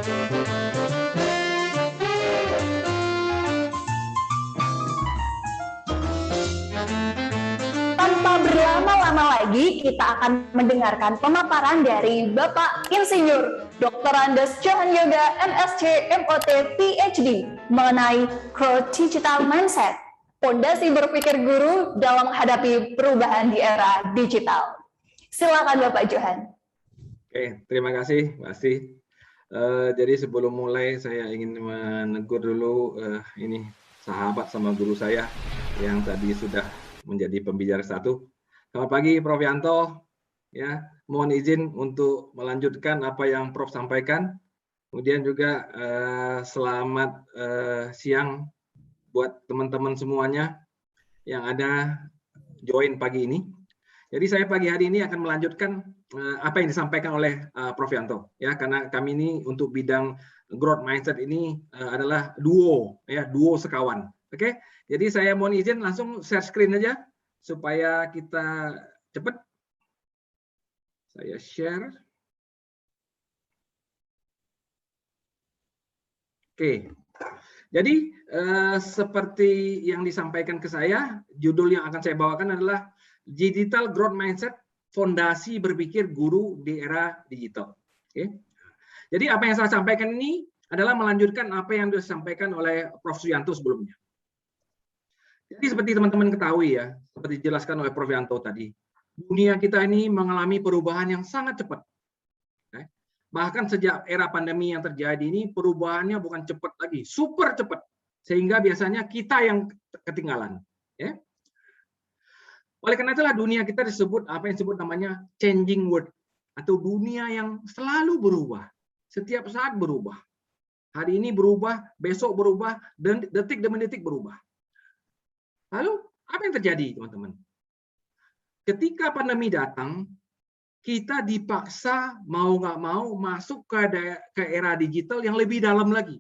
Tanpa berlama-lama lagi, kita akan mendengarkan pemaparan dari Bapak Insinyur Dr. Andes Johan Yoga, MSc, MOT, PhD, mengenai Growth Digital Mindset, fondasi berpikir guru dalam menghadapi perubahan di era digital. Silakan Bapak Johan. Oke, terima kasih, Mbak Asti. Jadi sebelum mulai, saya ingin menegur dulu ini sahabat sama guru saya yang tadi sudah menjadi pembicara satu. Selamat pagi, Prof. Yanto. Ya, mohon izin untuk melanjutkan apa yang Prof sampaikan. Kemudian juga selamat siang buat teman-teman semuanya yang ada join pagi ini. Jadi saya pagi hari ini akan melanjutkan apa yang disampaikan oleh Prof Yanto, ya, karena kami ini untuk bidang growth mindset ini adalah duo, ya, duo sekawan. Oke, jadi saya mohon izin langsung share screen aja supaya kita cepat. Saya share. Oke, jadi seperti yang disampaikan ke saya, judul yang akan saya bawakan adalah Digital Growth Mindset, fondasi berpikir guru di era digital. Oke. Jadi apa yang saya sampaikan ini adalah melanjutkan apa yang disampaikan oleh Prof Suyanto sebelumnya. Jadi seperti teman-teman ketahui ya, seperti dijelaskan oleh Prof Yanto tadi, dunia kita ini mengalami perubahan yang sangat cepat. Bahkan sejak era pandemi yang terjadi ini, perubahannya bukan cepat lagi, super cepat. Sehingga biasanya kita yang ketinggalan. Ya. Oleh karena itulah dunia kita disebut apa yang disebut namanya changing world, atau dunia yang selalu berubah, setiap saat berubah. Hari ini berubah, besok berubah, dan detik demi detik berubah. Lalu apa yang terjadi, teman-teman? Ketika pandemi datang, kita dipaksa mau nggak mau masuk ke era digital yang lebih dalam lagi.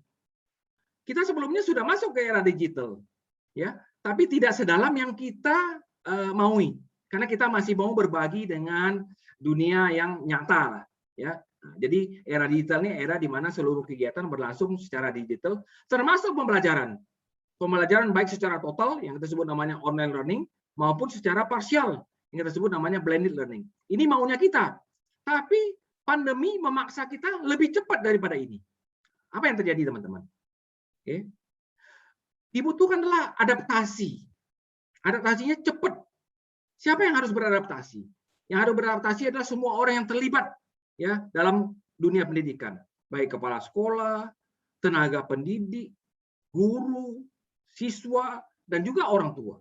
Kita sebelumnya sudah masuk ke era digital, ya, tapi tidak sedalam yang kita maui, karena kita masih mau berbagi dengan dunia yang nyata, ya. Nah, jadi era digital ini era di mana seluruh kegiatan berlangsung secara digital, termasuk pembelajaran. Pembelajaran baik secara total yang kita sebut namanya online learning maupun secara parsial yang kita sebut namanya blended learning. Ini maunya kita, tapi pandemi memaksa kita lebih cepat daripada ini. Apa yang terjadi, teman-teman? Oke. Dibutuhkan adalah adaptasi. Adaptasinya cepat. Siapa yang harus beradaptasi? Yang harus beradaptasi adalah semua orang yang terlibat, ya, dalam dunia pendidikan, baik kepala sekolah, tenaga pendidik, guru, siswa, dan juga orang tua.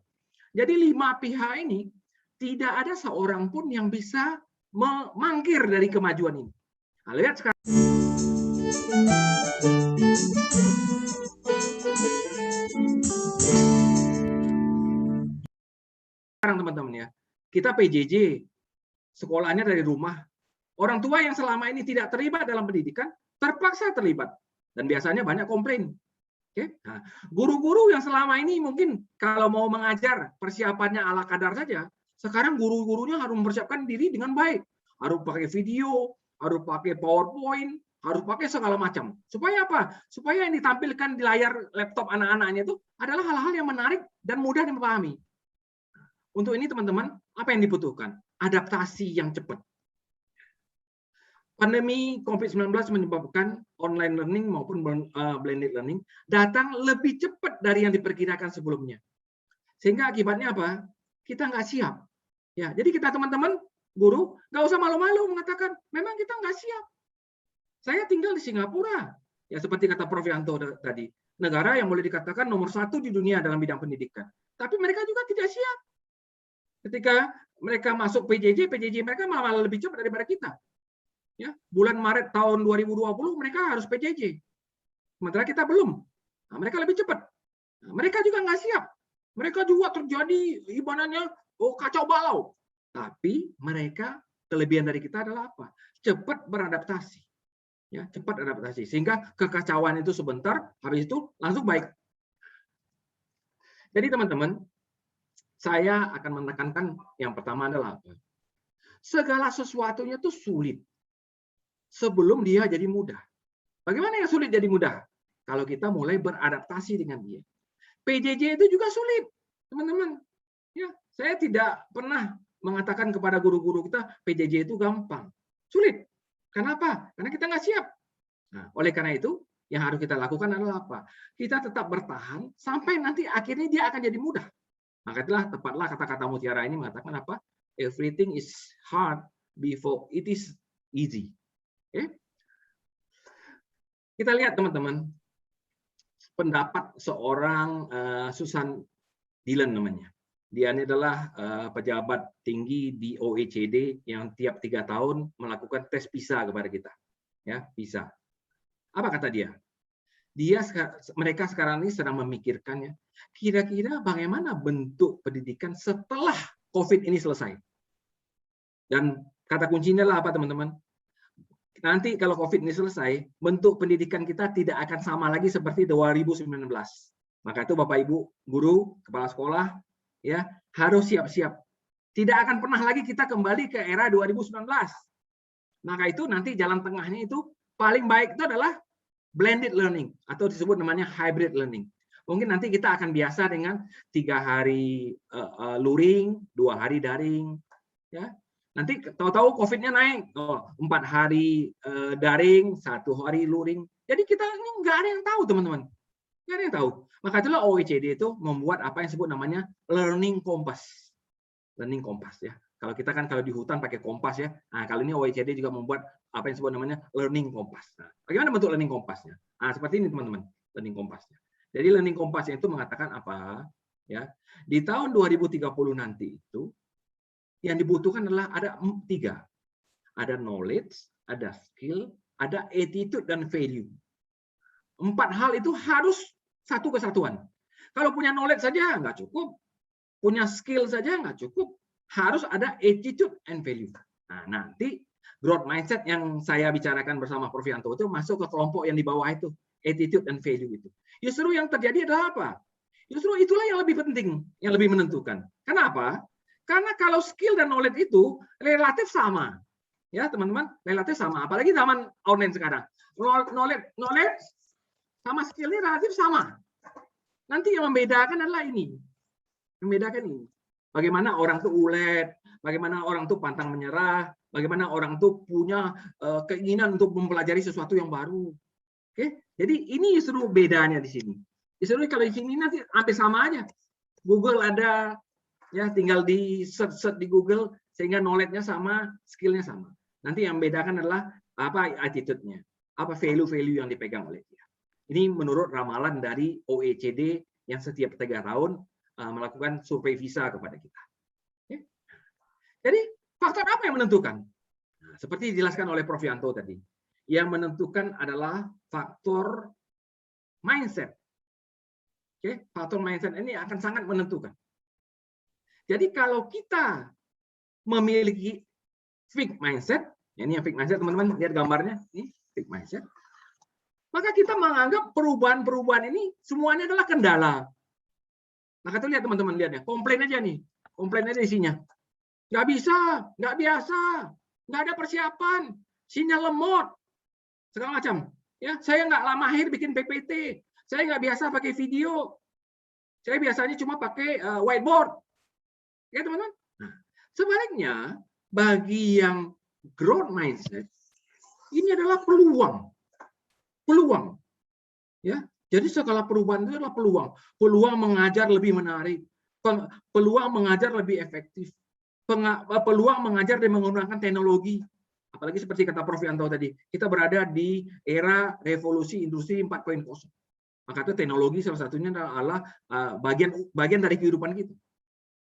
Jadi 5 pihak ini tidak ada seorang pun yang bisa memangkir dari kemajuan ini. Nah, lihat sekarang. Sekarang teman-teman ya, kita PJJ, sekolahnya dari rumah. Orang tua yang selama ini tidak terlibat dalam pendidikan, terpaksa terlibat. Dan biasanya banyak komplain. Oke, nah, guru-guru yang selama ini mungkin kalau mau mengajar persiapannya ala kadar saja, sekarang guru-gurunya harus mempersiapkan diri dengan baik, harus pakai video, harus pakai PowerPoint, harus pakai segala macam. Supaya apa? Supaya yang ditampilkan di layar laptop anak-anaknya itu adalah hal-hal yang menarik dan mudah dipahami. Untuk ini teman-teman, apa yang dibutuhkan? Adaptasi yang cepat. Pandemi COVID-19 menyebabkan online learning maupun blended learning datang lebih cepat dari yang diperkirakan sebelumnya. Sehingga akibatnya apa? Kita nggak siap. Ya, jadi kita teman-teman guru nggak usah malu-malu mengatakan memang kita nggak siap. Saya tinggal di Singapura, ya seperti kata Prof Yanto tadi, negara yang boleh dikatakan nomor 1 di dunia dalam bidang pendidikan. Tapi mereka juga tidak siap. Ketika mereka masuk PJJ mereka malah lebih cepat daripada kita. Ya, bulan Maret tahun 2020 mereka harus PJJ. Sementara kita belum. Nah, mereka lebih cepat. Nah, mereka juga nggak siap. Mereka juga terjadi ibaratnya kacau balau. Tapi mereka, kelebihan dari kita adalah apa? Cepat beradaptasi. Ya, cepat adaptasi. Sehingga kekacauan itu sebentar, habis itu langsung baik. Jadi teman-teman, saya akan menekankan yang pertama adalah apa? Segala sesuatunya itu sulit sebelum dia jadi mudah. Bagaimana yang sulit jadi mudah? Kalau kita mulai beradaptasi dengan dia. PJJ itu juga sulit, teman-teman. Ya, saya tidak pernah mengatakan kepada guru-guru kita PJJ itu gampang. Sulit. Kenapa? Karena kita nggak siap. Nah, oleh karena itu, yang harus kita lakukan adalah apa? Kita tetap bertahan sampai nanti akhirnya dia akan jadi mudah. Maka itulah tepatlah kata-kata Mutiara ini mengatakan apa? Everything is hard before it is easy. Oke? Kita lihat teman-teman, pendapat seorang Susan Dillon namanya. Dia ini adalah pejabat tinggi di OECD yang tiap 3 tahun melakukan tes PISA kepada kita. Ya, PISA. Apa kata dia? Mereka sekarang ini sedang memikirkannya, kira-kira bagaimana bentuk pendidikan setelah COVID ini selesai. Dan kata kuncinya adalah apa, teman-teman? Nanti kalau COVID ini selesai, bentuk pendidikan kita tidak akan sama lagi seperti 2019. Maka itu Bapak Ibu guru, kepala sekolah, ya harus siap-siap. Tidak akan pernah lagi kita kembali ke era 2019. Maka itu nanti jalan tengahnya itu paling baik itu adalah blended learning atau disebut namanya hybrid learning. Mungkin nanti kita akan biasa dengan 3 hari luring, 2 hari daring, ya. Nanti tahu-tahu COVID-nya naik, 4 hari daring, 1 hari luring. Jadi kita ini nggak ada yang tahu, teman-teman. Nggak ada yang tahu. Maka itulah OECD itu membuat apa yang disebut namanya learning compass. Learning compass ya. Kalau kita kan kalau di hutan pakai kompas ya. Nah, kali ini OECD juga membuat apa yang disebut namanya learning compass. Nah, bagaimana bentuk learning compassnya? Nah, seperti ini teman-teman, learning compassnya. Jadi learning compassnya itu mengatakan apa? Ya, di tahun 2030 nanti itu yang dibutuhkan adalah ada 3. Ada knowledge, ada skill, ada attitude dan value. 4 hal itu harus satu kesatuan. Kalau punya knowledge saja nggak cukup, punya skill saja nggak cukup, harus ada attitude and value. Nah, nanti growth mindset yang saya bicarakan bersama Prof. Yanto itu masuk ke kelompok yang di bawah itu, attitude and value itu. Justru yang terjadi adalah apa? Justru itulah yang lebih penting, yang lebih menentukan. Kenapa? Karena kalau skill dan knowledge itu relatif sama. Ya, teman-teman, relatif sama. Apalagi zaman online sekarang. Knowledge sama skill-nya relatif sama. Nanti yang membedakan adalah ini. Membedakan ini. Bagaimana orang tuh ulet, bagaimana orang tuh pantang menyerah, bagaimana orang tuh punya keinginan untuk mempelajari sesuatu yang baru. Oke, jadi ini justru bedanya di sini. Justru kalau di sini nanti hampir sama aja. Google ada, ya tinggal di search di Google sehingga knowledge-nya sama, skill-nya sama. Nanti yang membedakan adalah apa attitude-nya, apa value-value yang dipegang oleh dia. Ini menurut ramalan dari OECD yang setiap 3 tahun melakukan survei visa kepada kita. Oke. Jadi faktor apa yang menentukan? Nah, seperti dijelaskan oleh Prof. Yanto tadi, yang menentukan adalah faktor mindset. Oke, faktor mindset ini akan sangat menentukan. Jadi kalau kita memiliki fixed mindset, ini yang fixed mindset teman-teman, lihat gambarnya, ini fixed mindset, maka kita menganggap perubahan-perubahan ini semuanya adalah kendala. Maka tuh lihat teman-teman, lihatnya, komplain aja nih, komplain aja isinya. Nggak bisa, nggak biasa, nggak ada persiapan, sinyal lemot, segala macam. Ya, saya nggak lama akhir bikin PPT, saya nggak biasa pakai video, saya biasanya cuma pakai whiteboard. Ya teman-teman. Nah, sebaliknya bagi yang growth mindset ini adalah peluang, peluang. Ya, jadi segala perubahan itu adalah peluang. Peluang mengajar lebih menarik, peluang mengajar lebih efektif, peluang mengajar dan menggunakan teknologi. Apalagi seperti kata Prof. Yanto tadi, kita berada di era revolusi industri 4.0. Maka itu teknologi salah satunya adalah bagian dari kehidupan kita.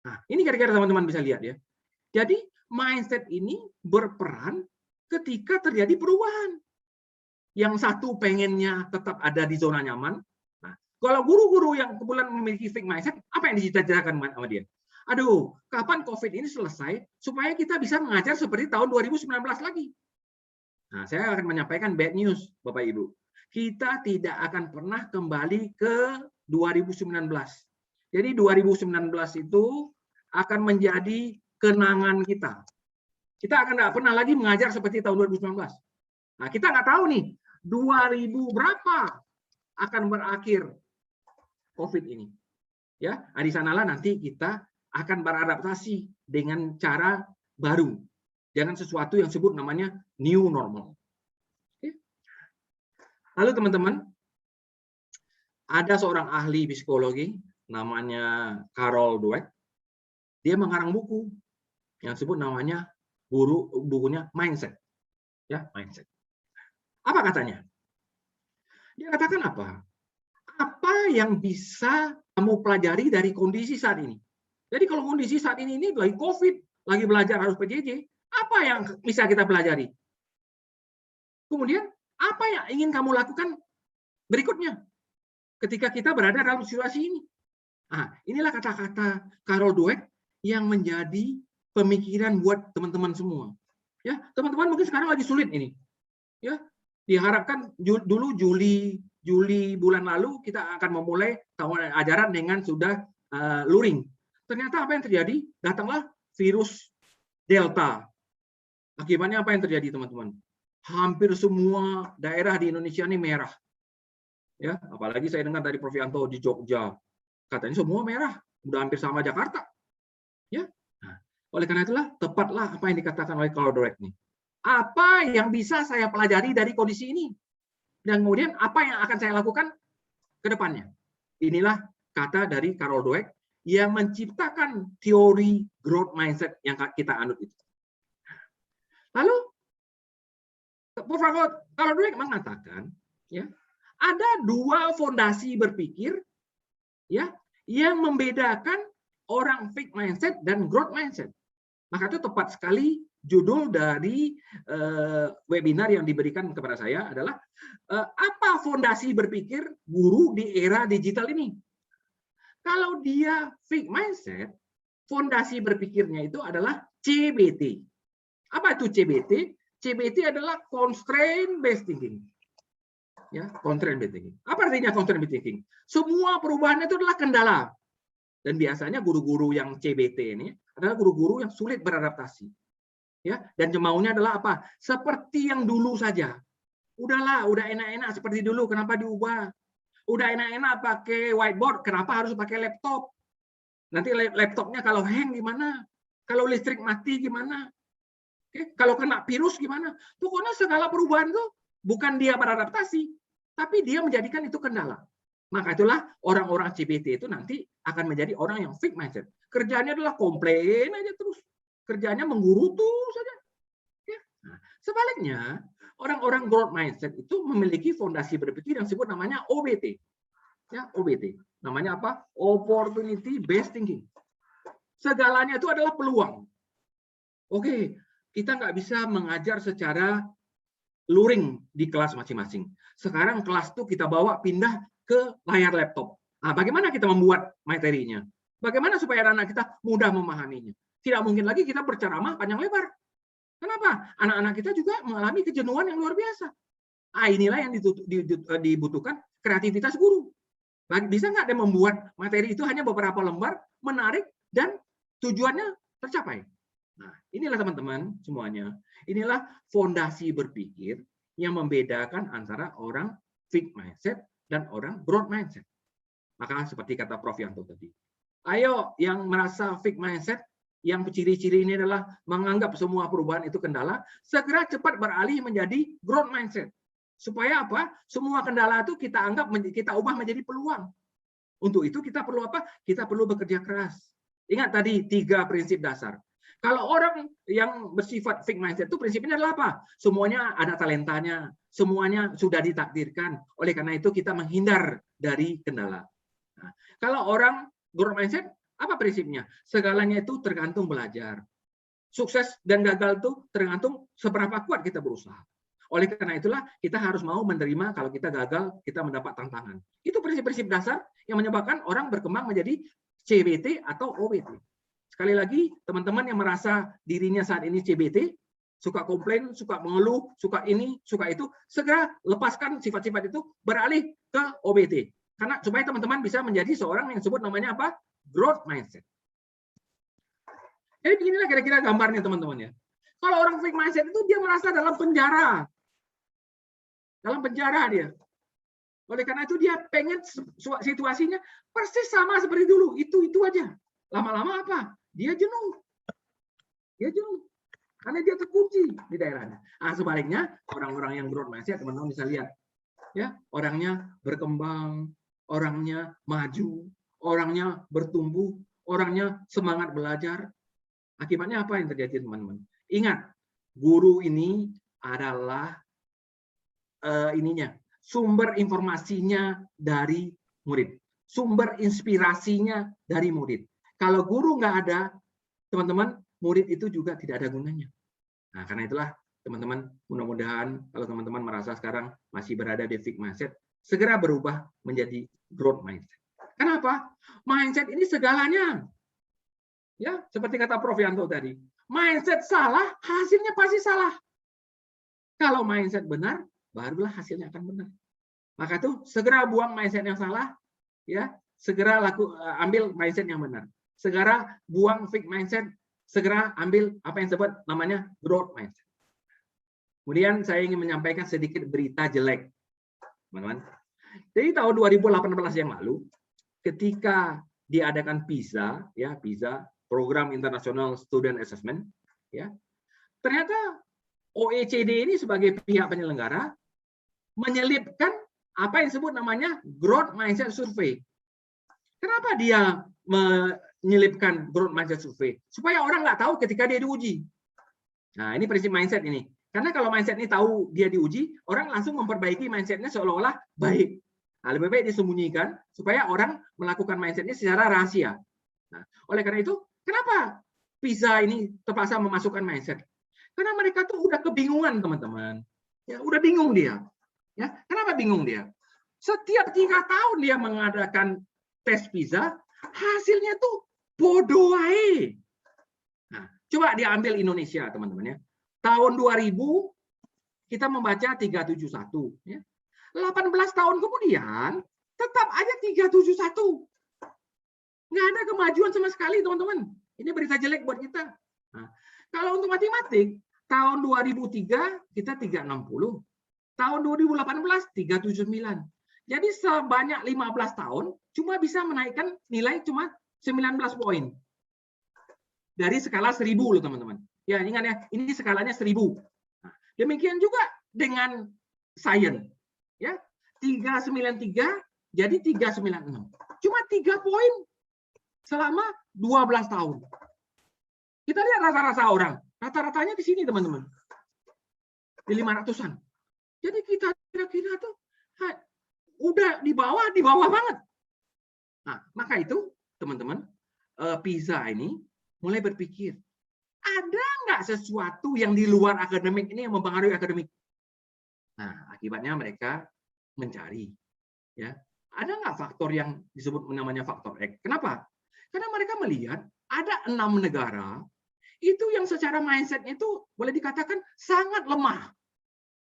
Nah, ini kira-kira teman-teman bisa lihat ya. Jadi mindset ini berperan ketika terjadi perubahan. Yang satu pengennya tetap ada di zona nyaman. Nah, kalau guru-guru yang kebetulan memiliki fixed mindset, apa yang dicita-citakan sama dia? Aduh, kapan COVID ini selesai supaya kita bisa mengajar seperti tahun 2019 lagi? Nah, saya akan menyampaikan bad news, Bapak Ibu. Kita tidak akan pernah kembali ke 2019. Jadi 2019 itu akan menjadi kenangan kita. Kita akan nggak pernah lagi mengajar seperti tahun 2019. Nah, kita nggak tahu nih 2000 berapa akan berakhir COVID ini. Ya, di sanalah nanti kita akan beradaptasi dengan cara baru, dengan sesuatu yang disebut namanya new normal. Oke. Lalu teman-teman, ada seorang ahli psikologi namanya Carol Dweck. Dia mengarang buku yang disebut namanya bukunya Mindset. Ya, Mindset. Apa katanya? Dia katakan apa? Apa yang bisa kamu pelajari dari kondisi saat ini? Jadi kalau kondisi saat ini lagi COVID, lagi belajar harus PJJ, apa yang bisa kita pelajari? Kemudian, apa yang ingin kamu lakukan berikutnya ketika kita berada dalam situasi ini? Nah, inilah kata-kata Carol Dweck yang menjadi pemikiran buat teman-teman semua. Ya, teman-teman mungkin sekarang lagi sulit ini. Ya, diharapkan dulu Juli bulan lalu kita akan memulai tahun ajaran dengan sudah luring. Ternyata apa yang terjadi? Datanglah virus Delta. Akibatnya apa yang terjadi, teman-teman? Hampir semua daerah di Indonesia ini merah. Ya, apalagi saya dengar dari Prof. Yanto di Jogja, katanya semua merah, udah hampir sama Jakarta. Ya. Nah, oleh karena itulah tepatlah apa yang dikatakan oleh Carol Dweck nih. Apa yang bisa saya pelajari dari kondisi ini? Dan kemudian apa yang akan saya lakukan ke depannya? Inilah kata dari Carol Dweck yang menciptakan teori growth mindset yang kita anut itu. Lalu, Carol Dweck mengatakan, ya, ada dua fondasi berpikir, ya, yang membedakan orang fixed mindset dan growth mindset. Maka itu tepat sekali judul dari webinar yang diberikan kepada saya adalah apa fondasi berpikir guru di era digital ini. Kalau dia fixed mindset, fondasi berpikirnya itu adalah CBT. Apa itu CBT? CBT adalah constraint based thinking. Ya, constraint based thinking. Apa artinya constraint based thinking? Semua perubahan itu adalah kendala. Dan biasanya guru-guru yang CBT ini adalah guru-guru yang sulit beradaptasi. Ya, dan maunya adalah apa? Seperti yang dulu saja. Udahlah, udah enak-enak seperti dulu, kenapa diubah? Udah enak-enak pakai whiteboard, kenapa harus pakai laptop? Nanti laptopnya kalau hang gimana? Kalau listrik mati gimana? Oke, kalau kena virus gimana? Pokoknya segala perubahan itu bukan dia beradaptasi, tapi dia menjadikan itu kendala. Maka itulah orang-orang CBT itu nanti akan menjadi orang yang fixed mindset. Kerjanya adalah komplain aja terus. Kerjanya menggerutu saja. Ya. Nah, sebaliknya, orang-orang growth mindset itu memiliki fondasi berpikir yang disebut namanya OBT. Ya, OBT. Namanya apa? Opportunity based thinking. Segalanya itu adalah peluang. Oke, kita nggak bisa mengajar secara luring di kelas masing-masing. Sekarang kelas itu kita bawa pindah ke layar laptop. Nah, bagaimana kita membuat materinya? Bagaimana supaya anak-anak kita mudah memahaminya? Tidak mungkin lagi kita berceramah panjang lebar. Kenapa? Anak-anak kita juga mengalami kejenuhan yang luar biasa. Ah, inilah yang dibutuhkan kreativitas guru. Bisa nggak dia membuat materi itu hanya beberapa lembar, menarik, dan tujuannya tercapai? Nah, inilah teman-teman semuanya. Inilah fondasi berpikir yang membedakan antara orang fixed mindset dan orang growth mindset. Maka seperti kata Prof. Yanto tadi. Ayo yang merasa fixed mindset, yang ciri-ciri ini adalah menganggap semua perubahan itu kendala, segera cepat beralih menjadi growth mindset. Supaya apa? Semua kendala itu kita anggap, kita ubah menjadi peluang. Untuk itu kita perlu apa? Kita perlu bekerja keras. Ingat tadi 3 prinsip dasar. Kalau orang yang bersifat fixed mindset itu prinsipnya adalah apa? Semuanya ada talentanya, semuanya sudah ditakdirkan. Oleh karena itu kita menghindar dari kendala. Nah, kalau orang growth mindset, apa prinsipnya? Segalanya itu tergantung belajar. Sukses dan gagal itu tergantung seberapa kuat kita berusaha. Oleh karena itulah kita harus mau menerima kalau kita gagal, kita mendapat tantangan. Itu prinsip-prinsip dasar yang menyebabkan orang berkembang menjadi CBT atau OBT. Sekali lagi, teman-teman yang merasa dirinya saat ini CBT, suka komplain, suka mengeluh, suka ini, suka itu, segera lepaskan sifat-sifat itu, beralih ke OBT. Karena supaya teman-teman bisa menjadi seorang yang disebut namanya apa? Growth mindset. Jadi beginilah kira-kira gambarnya teman-teman ya. Kalau orang fixed mindset itu dia merasa dalam penjara. dalam penjara dia. Oleh karena itu dia pengen situasinya persis sama seperti dulu, itu aja. Lama-lama apa? Dia jenuh. Karena dia terkunci di daerahnya. Nah, sebaliknya orang-orang yang growth mindset, teman-teman bisa lihat, ya, orangnya berkembang, orangnya maju, orangnya bertumbuh, orangnya semangat belajar. Akibatnya apa yang terjadi, teman-teman? Ingat, guru ini adalah sumber informasinya dari murid, sumber inspirasinya dari murid. Kalau guru nggak ada, teman-teman, murid itu juga tidak ada gunanya. Nah, karena itulah, teman-teman, mudah-mudahan kalau teman-teman merasa sekarang masih berada di fixed mindset, segera berubah menjadi growth mindset. Kenapa? Mindset ini segalanya. Ya, seperti kata Prof Yanto tadi, mindset salah, hasilnya pasti salah. Kalau mindset benar, barulah hasilnya akan benar. Maka tuh segera buang mindset yang salah, ya, segera ambil mindset yang benar. Segera buang fixed mindset, segera ambil apa yang disebut namanya growth mindset. Kemudian saya ingin menyampaikan sedikit berita jelek, teman-teman. Jadi tahun 2018 yang lalu, ketika diadakan PISA, ya, PISA, Program International Student Assessment, ya, ternyata OECD ini sebagai pihak penyelenggara menyelipkan apa yang disebut namanya growth mindset survey. Kenapa dia menyelipkan growth mindset survey? Supaya orang nggak tahu ketika dia diuji. Nah, ini prinsip mindset ini. Karena kalau mindset ini tahu dia diuji, orang langsung memperbaiki mindsetnya seolah-olah baik. Nah, lebih baik disembunyikan supaya orang melakukan mindset ini secara rahasia. Nah, oleh karena itu, kenapa PISA ini terpaksa memasukkan mindset? Karena mereka tuh udah kebingungan, teman-teman. Ya, udah bingung dia. Ya, kenapa bingung dia? Setiap 3 tahun dia mengadakan tes PISA, hasilnya tuh bodoh aja. Nah, coba diambil Indonesia, teman-teman, ya. Tahun 2000 kita membaca 371, ya. 18 tahun kemudian tetap aja 371. Nggak ada kemajuan sama sekali, teman-teman. Ini berita jelek buat kita. Nah, kalau untuk matematik, tahun 2003 kita 360. Tahun 2018 379. Jadi sebanyak 15 tahun cuma bisa menaikkan nilai cuma 19 poin. Dari skala 1000 loh, teman-teman. Ya, ingat ya, ini skalanya 1000. Nah, demikian juga dengan sains. Ya, 393 jadi 396. Cuma 3 poin selama 12 tahun. Kita lihat rata-rata orang. Rata-ratanya di sini, teman-teman. Di 500-an. Jadi kita kira-kira tuh udah di bawah banget. Nah, maka itu, teman-teman, PISA ini mulai berpikir, ada nggak sesuatu yang di luar akademik ini yang mempengaruhi akademik? Nah, akibatnya mereka mencari, ya, ada nggak faktor yang disebut namanya faktor X? Kenapa? Karena mereka melihat ada 6 negara itu yang secara mindset-nya itu boleh dikatakan sangat lemah,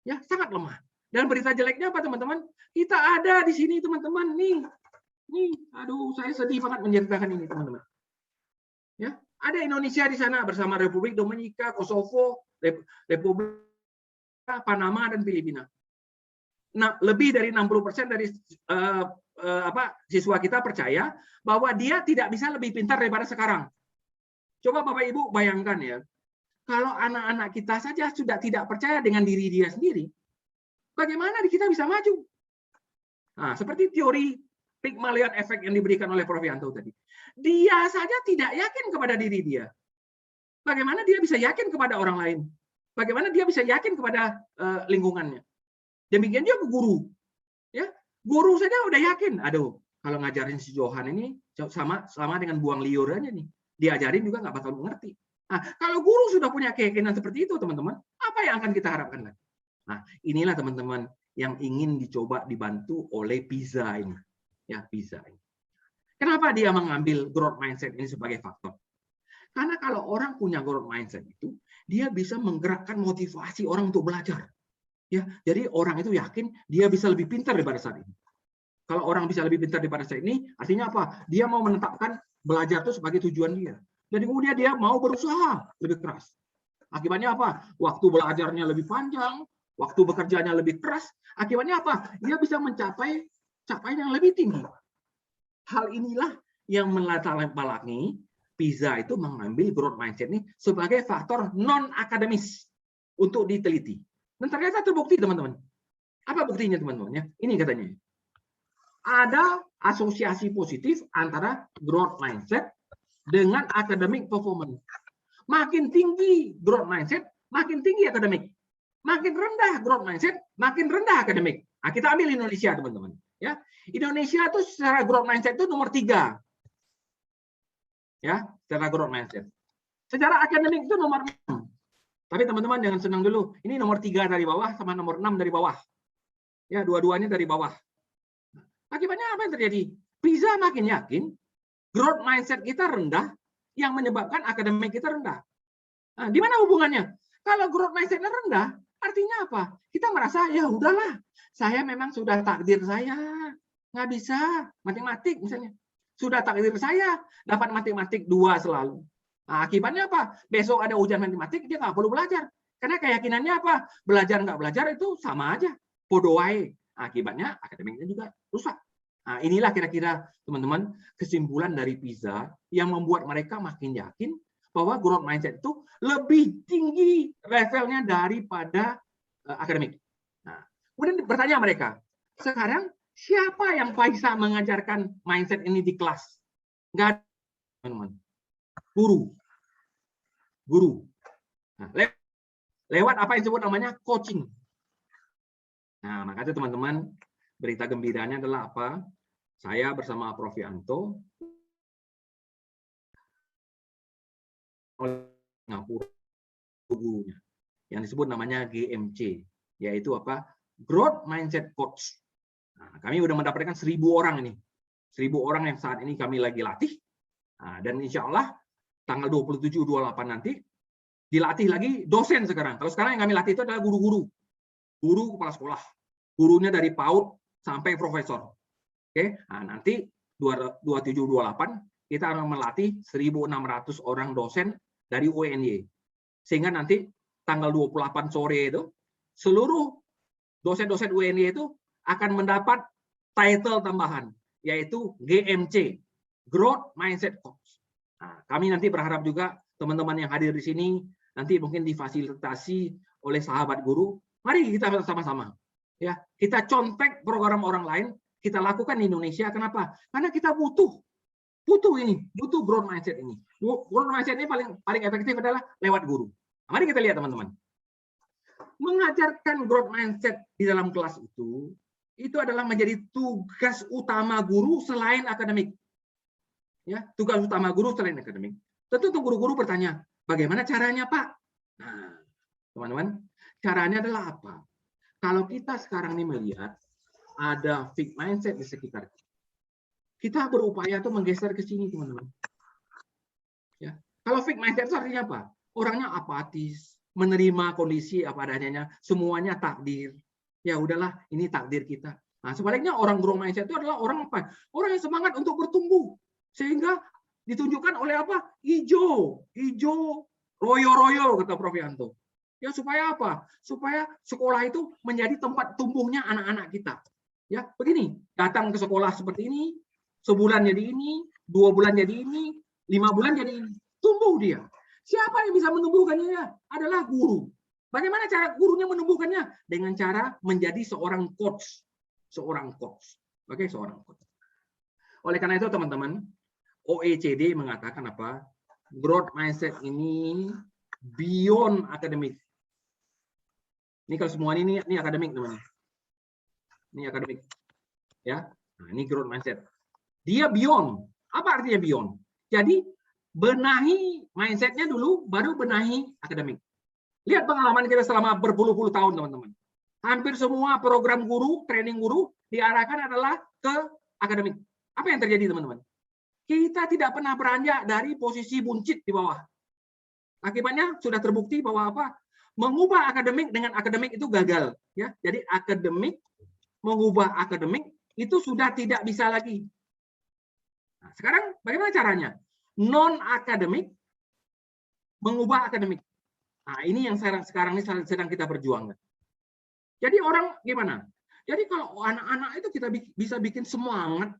ya, sangat lemah. Dan berita jeleknya apa, teman-teman? Kita ada di sini, teman-teman, nih, aduh, saya sedih banget menceritakan ini, teman-teman. Ya, ada Indonesia di sana bersama Republik Dominika, Kosovo, Republik Panama dan Filipina. Nah, lebih dari 60% dari siswa kita percaya bahwa dia tidak bisa lebih pintar daripada sekarang. Coba Bapak Ibu bayangkan, ya, kalau anak-anak kita saja sudah tidak percaya dengan diri dia sendiri, bagaimana kita bisa maju? Nah, seperti teori Pygmalion Effect yang diberikan oleh Prof Yanto tadi. Dia saja tidak yakin kepada diri dia. Bagaimana dia bisa yakin kepada orang lain? Bagaimana dia bisa yakin kepada lingkungannya? Demikian juga guru. Ya, guru saja udah yakin. Aduh, kalau ngajarin si Johan ini sama dengan buang liur aja nih. Diajarin juga nggak bakal mengerti. Nah, kalau guru sudah punya keyakinan seperti itu, teman-teman, apa yang akan kita harapkan lagi? Nah, inilah, teman-teman, yang ingin dicoba dibantu oleh PISA ini. Ya, PISA ini. Kenapa dia mengambil growth mindset ini sebagai faktor? Karena kalau orang punya growth mindset itu, dia bisa menggerakkan motivasi orang untuk belajar. Ya, jadi orang itu yakin dia bisa lebih pintar daripada saat ini. Kalau orang bisa lebih pintar daripada saat ini, artinya apa? Dia mau menetapkan belajar itu sebagai tujuan dia. Dan kemudian dia mau berusaha lebih keras. Akibatnya apa? Waktu belajarnya lebih panjang, waktu bekerjanya lebih keras, akibatnya apa? Dia bisa mencapai capaian yang lebih tinggi. Hal inilah yang melatar belakangi PISA itu mengambil growth mindset ini sebagai faktor non-akademis untuk diteliti. Dan ternyata terbukti, teman-teman. Apa buktinya, teman-teman? Ini katanya. Ada asosiasi positif antara growth mindset dengan academic performance. Makin tinggi growth mindset, makin tinggi akademik. Makin rendah growth mindset, makin rendah akademik. Nah, kita ambil Indonesia, teman-teman. Ya, Indonesia itu secara growth mindset itu nomor 3. Ya, secara growth mindset. Secara akademik itu nomor 6. Tapi teman-teman jangan senang dulu. Ini nomor 3 dari bawah sama nomor 6 dari bawah. Ya, dua-duanya dari bawah. Akibatnya apa yang terjadi? PISA makin yakin growth mindset kita rendah yang menyebabkan akademik kita rendah. Nah, di mana hubungannya? Kalau growth mindset-nya rendah, artinya apa? Kita merasa, ya udahlah, saya memang sudah takdir saya. Nggak bisa matematik misalnya. Sudah takdir saya dapat matematik 2 selalu. Nah, akibatnya apa? Besok ada ujian matematik, dia nggak perlu belajar. Karena keyakinannya apa? Belajar nggak belajar itu sama aja. Bodoh wae. Akibatnya akademiknya juga rusak. Nah, inilah kira-kira teman-teman kesimpulan dari PISA yang membuat mereka makin yakin bahwa growth mindset itu lebih tinggi levelnya daripada akademik. Nah, kemudian bertanya mereka, sekarang siapa yang bisa mengajarkan mindset ini di kelas? Nggak ada, teman-teman. Guru. Nah, lewat apa yang disebut namanya coaching. Nah, makanya teman-teman, berita gembiranya adalah apa? Saya bersama Prof. Yanto oleh Singapura gurunya yang disebut namanya GMC, yaitu apa? Growth Mindset Coach. Nah, kami sudah mendapatkan 1.000 orang ini. 1.000 orang yang saat ini kami lagi latih. Nah, dan insya Allah tanggal 27-28 nanti dilatih lagi dosen sekarang. Kalau sekarang yang kami latih itu adalah guru-guru. Guru kepala sekolah. Gurunya dari PAUD sampai profesor. Oke, nah, nanti 27-28 kita akan melatih 1.600 orang dosen dari UNY. Sehingga nanti tanggal 28 sore itu seluruh dosen-dosen UNY itu akan mendapat title tambahan, yaitu GMC, Growth Mindset Coach. Nah, kami nanti berharap juga teman-teman yang hadir di sini nanti mungkin difasilitasi oleh sahabat guru. Mari kita sama-sama. Ya, kita contek program orang lain, kita lakukan di Indonesia. Kenapa? Karena kita butuh growth mindset ini. Growth mindset ini paling efektif adalah lewat guru. Mari kita lihat, teman-teman. Mengajarkan growth mindset di dalam kelas itu adalah menjadi tugas utama guru selain akademik. Ya, tugas utama guru selain akademik. Tentu guru-guru bertanya, bagaimana caranya, Pak? Nah, teman-teman, caranya adalah apa? Kalau kita sekarang ini melihat ada fixed mindset di sekitar kita, kita berupaya untuk menggeser ke sini, teman-teman. Ya, kalau fixed mindset itu artinya apa? Orangnya apatis, menerima kondisi apa adanya, semuanya takdir. Ya udahlah, ini takdir kita. Nah, sebaliknya orang growth mindset itu adalah orang apa? Orang yang semangat untuk bertumbuh. Sehingga ditunjukkan oleh apa? Hijau, royo-royo, kata Prof. Yanto. Ya, supaya apa? Supaya sekolah itu menjadi tempat tumbuhnya anak-anak kita. Ya, begini, datang ke sekolah seperti ini, sebulan jadi ini, 2 bulan jadi ini, 5 bulan jadi ini. Tumbuh dia. Siapa yang bisa menumbuhkannya? Adalah guru. Bagaimana cara gurunya menumbuhkannya? Dengan cara menjadi seorang coach. Seorang coach. Oke, seorang coach. Oleh karena itu, teman-teman, OECD mengatakan apa? Growth mindset ini beyond akademik. Ini kalau semua ini akademik, teman-teman. Ini akademik. Ya. Nah, ini growth mindset. Dia beyond. Apa artinya beyond? Jadi benahi mindsetnya dulu, baru benahi akademik. Lihat pengalaman kita selama berpuluh-puluh tahun, teman-teman. Hampir semua program guru, training guru diarahkan adalah ke akademik. Apa yang terjadi, teman-teman? Kita tidak pernah beranjak dari posisi buncit di bawah. Akibatnya sudah terbukti bahwa apa? Mengubah akademik dengan akademik itu gagal. Ya, jadi akademik mengubah akademik itu sudah tidak bisa lagi. Nah, sekarang bagaimana caranya? Non akademik mengubah akademik. Nah, ini yang sekarang ini sedang kita perjuangkan. Jadi orang gimana? Jadi kalau anak-anak itu kita bisa bikin semangat,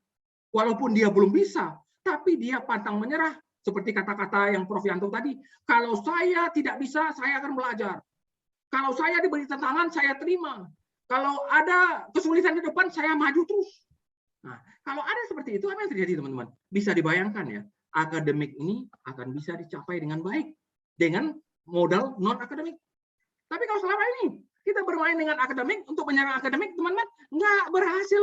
walaupun dia belum bisa, tapi dia pantang menyerah. Seperti kata-kata yang Prof. Yanto tadi, kalau saya tidak bisa, saya akan belajar. Kalau saya diberi tantangan, saya terima. Kalau ada kesulitan di depan, saya maju terus. Nah, kalau ada seperti itu, apa yang terjadi, teman-teman? Bisa dibayangkan ya, akademik ini akan bisa dicapai dengan baik dengan modal non-akademik. Tapi kalau selama ini kita bermain dengan akademik untuk menyerang akademik, teman-teman, nggak berhasil.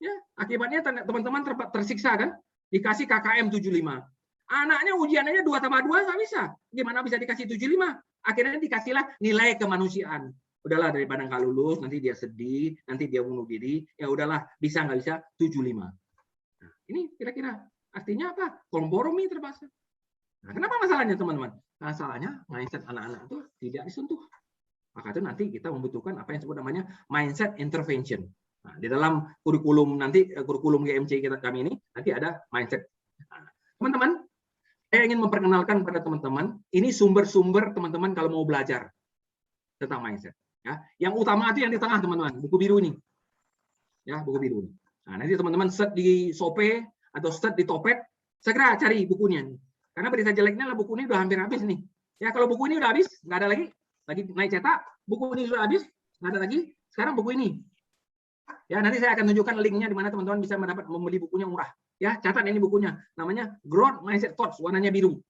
Ya, akibatnya teman-teman tersiksa kan? Dikasih KKM 75. Anaknya ujiannya 2 tambah 2 nggak bisa. Gimana bisa dikasih 75? Akhirnya dikasihlah nilai kemanusiaan. Udahlah, daripada nggak lulus, nanti dia sedih, nanti dia bunuh diri, ya udahlah, bisa nggak bisa 75. Nah, ini kira-kira artinya apa? Kompromi terpaksa. Nah, kenapa masalahnya, teman-teman? Masalahnya mindset anak-anak itu tidak disentuh. Maka itu nanti kita membutuhkan apa yang disebut namanya mindset intervention. Nah, di dalam kurikulum GMC kami ini nanti ada mindset. Teman-teman, saya ingin memperkenalkan pada teman-teman, ini sumber-sumber teman-teman kalau mau belajar tentang mindset. Ya, yang utama itu yang di tengah, teman-teman, buku biru ini. Ya, buku biru ini. Nah, nanti teman-teman search di Shopee atau search di Topet, segera cari bukunya. Karena berita jeleknya lah, buku ini udah hampir habis nih. Ya, kalau buku ini udah habis, nggak ada lagi naik cetak, buku ini sudah habis, nggak ada lagi. Sekarang buku ini. Ya, nanti saya akan tunjukkan linknya di mana teman-teman bisa membeli bukunya murah. Ya, catat ini bukunya. Namanya Growth Mindset Coach, warnanya biru.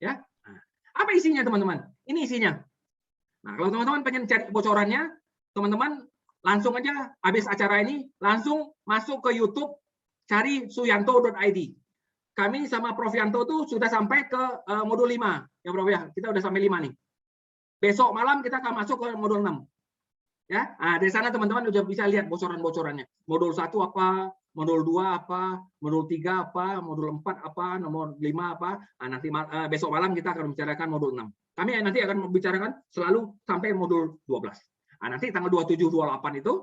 Ya. Nah, apa isinya, teman-teman? Ini isinya. Nah, kalau teman-teman pengen cari bocorannya, teman-teman langsung aja habis acara ini langsung masuk ke YouTube, cari suyanto.id. Kami sama Prof. Yanto tuh sudah sampai ke modul 5. Ya, Prof, ya. Kita udah sampai 5 nih. Besok malam kita akan masuk ke modul 6. Ya, nah, dari sana teman-teman udah bisa lihat bocoran-bocorannya. Modul 1 apa, modul 2 apa, modul 3 apa, modul 4 apa, nomor 5 apa. Nah, nanti besok malam kita akan membicarakan modul 6. Kami nanti akan membicarakan selalu sampai modul 12. Nah, nanti tanggal 27 28 itu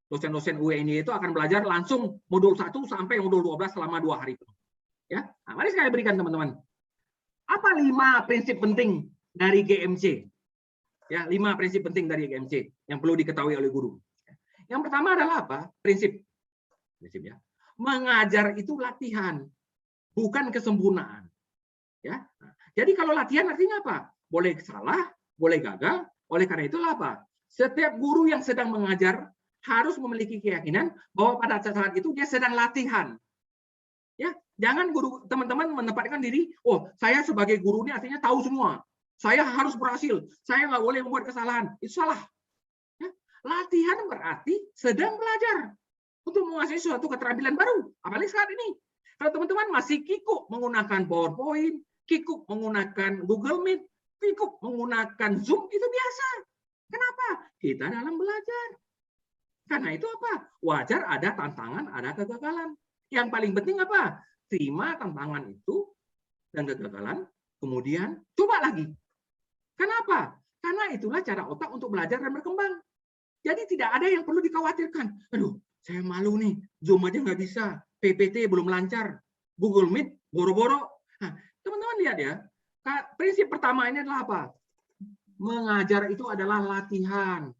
dosen-dosen UIN itu akan belajar langsung modul 1 sampai modul 12 selama 2 hari. Ya. Nah, mari saya berikan teman-teman. Apa 5 prinsip penting dari GMC? Ya, 5 prinsip penting dari GMC yang perlu diketahui oleh guru. Yang pertama adalah apa? Prinsip ya. Mengajar itu latihan, bukan kesempurnaan. Ya. Jadi kalau latihan artinya apa? Boleh salah, boleh gagal. Oleh karena itulah apa? Setiap guru yang sedang mengajar harus memiliki keyakinan bahwa pada saat itu dia sedang latihan. Ya, jangan guru teman-teman menempatkan diri, oh, saya sebagai guru ini artinya tahu semua. Saya harus berhasil. Saya nggak boleh membuat kesalahan. Itu salah. Ya. Latihan berarti sedang belajar untuk menguasai suatu keterampilan baru. Apalagi saat ini. Kalau teman-teman masih kikuk menggunakan PowerPoint, kikuk menggunakan Google Meet, kikuk menggunakan Zoom, itu biasa. Kenapa? Kita dalam belajar. Karena itu apa? Wajar ada tantangan, ada kegagalan. Yang paling penting apa? Terima tantangan itu dan kegagalan, kemudian coba lagi. Kenapa? Karena itulah cara otak untuk belajar dan berkembang. Jadi tidak ada yang perlu dikhawatirkan. Aduh, saya malu nih, Zoom aja nggak bisa, PPT belum lancar, Google Meet boro-boro. Nah, teman-teman lihat ya, prinsip pertama ini adalah apa? Mengajar itu adalah latihan.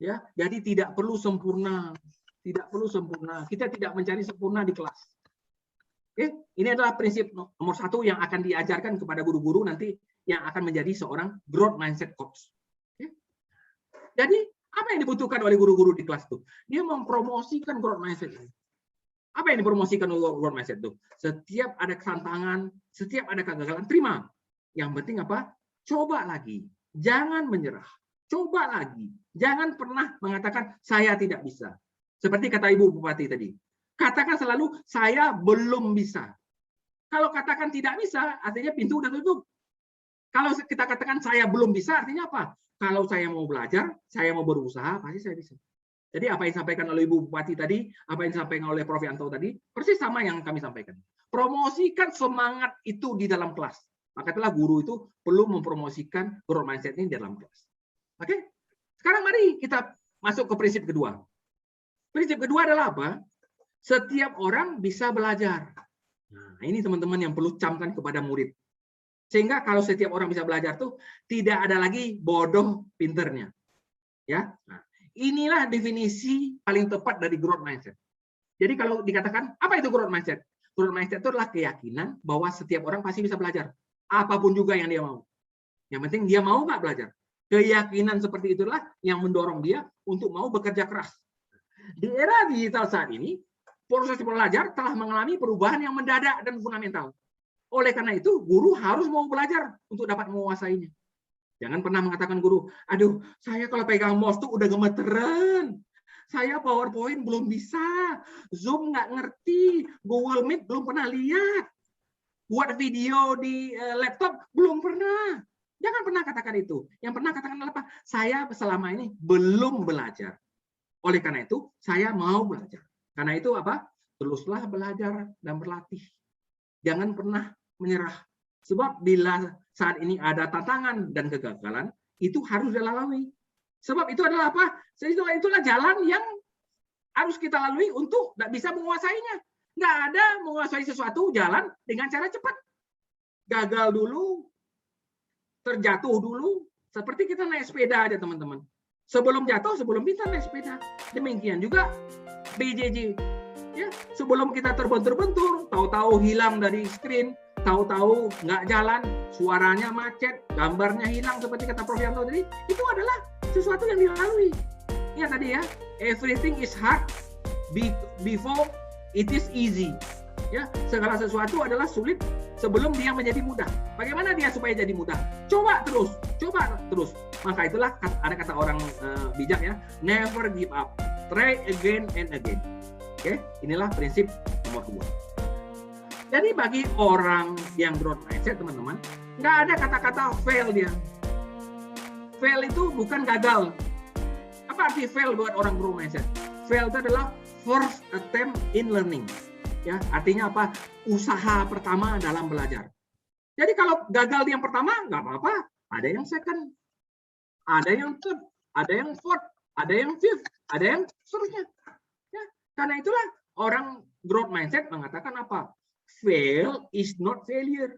Ya, jadi tidak perlu sempurna. Tidak perlu sempurna. Kita tidak mencari sempurna di kelas. Oke, ini adalah prinsip nomor 1 yang akan diajarkan kepada guru-guru nanti yang akan menjadi seorang growth mindset coach. Oke. Jadi, apa yang dibutuhkan oleh guru-guru di kelas itu? Dia mempromosikan growth mindset. Apa yang dipromosikan oleh growth mindset itu? Setiap ada tantangan, setiap ada kegagalan, terima. Yang penting apa? Coba lagi. Jangan menyerah. Coba lagi. Jangan pernah mengatakan, saya tidak bisa. Seperti kata Ibu Bupati tadi. Katakan selalu, saya belum bisa. Kalau katakan tidak bisa, artinya pintu udah tutup. Kalau kita katakan saya belum bisa, artinya apa? Kalau saya mau belajar, saya mau berusaha, pasti saya bisa. Jadi apa yang disampaikan oleh Ibu Bupati tadi, apa yang disampaikan oleh Prof. Yanto tadi, persis sama yang kami sampaikan. Promosikan semangat itu di dalam kelas. Maka itulah guru itu perlu mempromosikan growth mindset ini di dalam kelas. Oke? Sekarang mari kita masuk ke prinsip kedua. Prinsip kedua adalah apa? Setiap orang bisa belajar. Nah, ini teman-teman yang perlu camkan kepada murid. Sehingga kalau setiap orang bisa belajar tuh tidak ada lagi bodoh pinternya. Ya. Nah, inilah definisi paling tepat dari growth mindset. Jadi kalau dikatakan apa itu growth mindset? Growth mindset itu adalah keyakinan bahwa setiap orang pasti bisa belajar. Apapun juga yang dia mau. Yang penting dia mau nggak belajar. Keyakinan seperti itulah yang mendorong dia untuk mau bekerja keras. Di era digital saat ini, proses belajar telah mengalami perubahan yang mendadak dan fundamental. Oleh karena itu, guru harus mau belajar untuk dapat menguasainya. Jangan pernah mengatakan guru, aduh, saya kalau pegang mouse tuh udah gemeteran. Saya PowerPoint belum bisa, Zoom nggak ngerti, Google Meet belum pernah lihat, buat video di laptop belum pernah. Jangan pernah katakan itu. Yang pernah katakan apa? Saya selama ini belum belajar. Oleh karena itu, saya mau belajar. Karena itu apa? Teruslah belajar dan berlatih. Jangan pernah menyerah. Sebab bila saat ini ada tantangan dan kegagalan, itu harus dilalui. Sebab itu adalah apa? Itulah jalan yang harus kita lalui untuk bisa menguasainya. Nggak ada menguasai sesuatu jalan dengan cara cepat. Gagal dulu, terjatuh dulu, seperti kita naik sepeda aja teman-teman. Sebelum jatuh, sebelum kita naik sepeda. Demikian juga BJJ. Ya, sebelum kita terbentur-bentur, tahu-tahu hilang dari screen, tahu-tahu nggak jalan, suaranya macet, gambarnya hilang seperti kata Prof Yanto tadi, itu adalah sesuatu yang dilalui. Ya tadi ya, everything is hard before it is easy. Ya, segala sesuatu adalah sulit sebelum dia menjadi mudah. Bagaimana dia supaya jadi mudah? Coba terus. Maka itulah ada kata orang bijak ya, never give up, try again and again. Oke, inilah prinsip nomor 2. Jadi bagi orang yang growth mindset teman-teman, nggak ada kata-kata fail dia. Fail itu bukan gagal. Apa arti fail buat orang growth mindset? Fail itu adalah first attempt in learning. Ya, artinya apa? Usaha pertama dalam belajar. Jadi kalau gagal di yang pertama, nggak apa-apa. Ada yang second, ada yang third, ada yang fourth, ada yang fifth, ada yang seterusnya. Ya, karena itulah orang growth mindset mengatakan apa? Fail is not failure.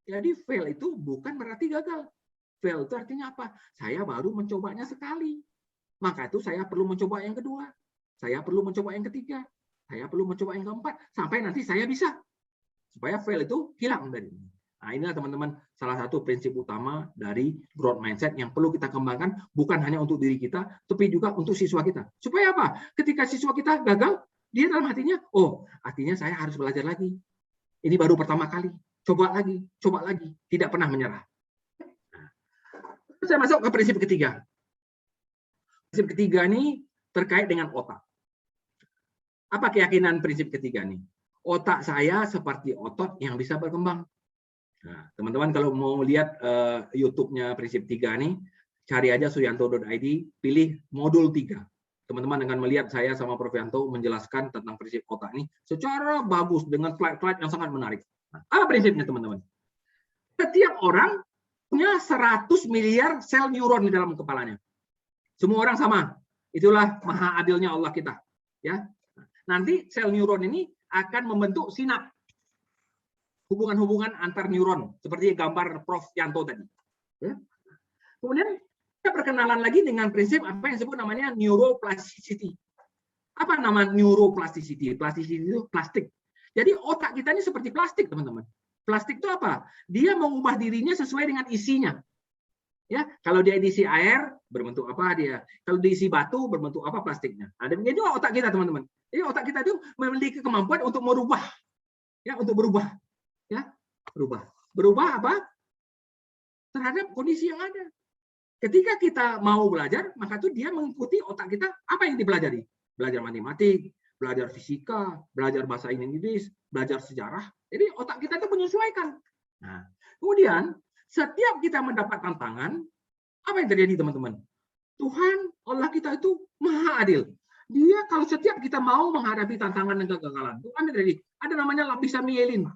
Jadi fail itu bukan berarti gagal. Fail itu artinya apa? Saya baru mencobanya sekali. Maka itu saya perlu mencoba yang kedua. Saya perlu mencoba yang ketiga. Saya perlu mencoba yang keempat. Sampai nanti saya bisa. Supaya fail itu hilang dari ini. Nah, inilah teman-teman salah satu prinsip utama dari growth mindset yang perlu kita kembangkan bukan hanya untuk diri kita, tapi juga untuk siswa kita. Supaya apa? Ketika siswa kita gagal, dia dalam hatinya, oh, artinya saya harus belajar lagi. Ini baru pertama kali. Coba lagi. Tidak pernah menyerah. Nah, saya masuk ke prinsip ketiga. Prinsip ketiga ini terkait dengan otak. Apa keyakinan prinsip ketiga nih? Otak saya seperti otot yang bisa berkembang. Nah, teman-teman kalau mau lihat YouTube-nya prinsip 3 nih, cari aja suyanto.id, pilih modul 3. Teman-teman akan melihat saya sama Prof Yanto menjelaskan tentang prinsip otak ini secara bagus dengan slide-slide yang sangat menarik. Nah, apa prinsipnya teman-teman? Setiap orang punya 100 miliar sel neuron di dalam kepalanya. Semua orang sama. Itulah maha adilnya Allah kita. Ya. Nanti sel neuron ini akan membentuk sinap. Hubungan-hubungan antar neuron. Seperti gambar Prof Yanto tadi. Ya. Kemudian kita perkenalan lagi dengan prinsip apa yang disebut namanya neuroplasticity. Apa nama neuroplasticity? Plasticity itu plastik. Jadi otak kita ini seperti plastik, teman-teman. Plastik itu apa? Dia mengubah dirinya sesuai dengan isinya. Ya, kalau dia diisi air, berbentuk apa dia? Kalau diisi batu, berbentuk apa plastiknya? Ada demikian juga otak kita, teman-teman. Jadi otak kita itu memiliki kemampuan untuk merubah, ya, untuk berubah, ya, berubah apa? Terhadap kondisi yang ada. Ketika kita mau belajar, maka itu dia mengikuti otak kita apa yang dipelajari. Belajar matematik, belajar fisika, belajar bahasa Inggris, belajar sejarah. Jadi otak kita itu menyesuaikan. Nah, kemudian setiap kita mendapat tantangan, apa yang terjadi teman-teman? Tuhan, Allah kita itu maha adil. Dia kalau setiap kita mau menghadapi tantangan dan kegagalan, Tuhan terjadi. Ada namanya lapisan mielin.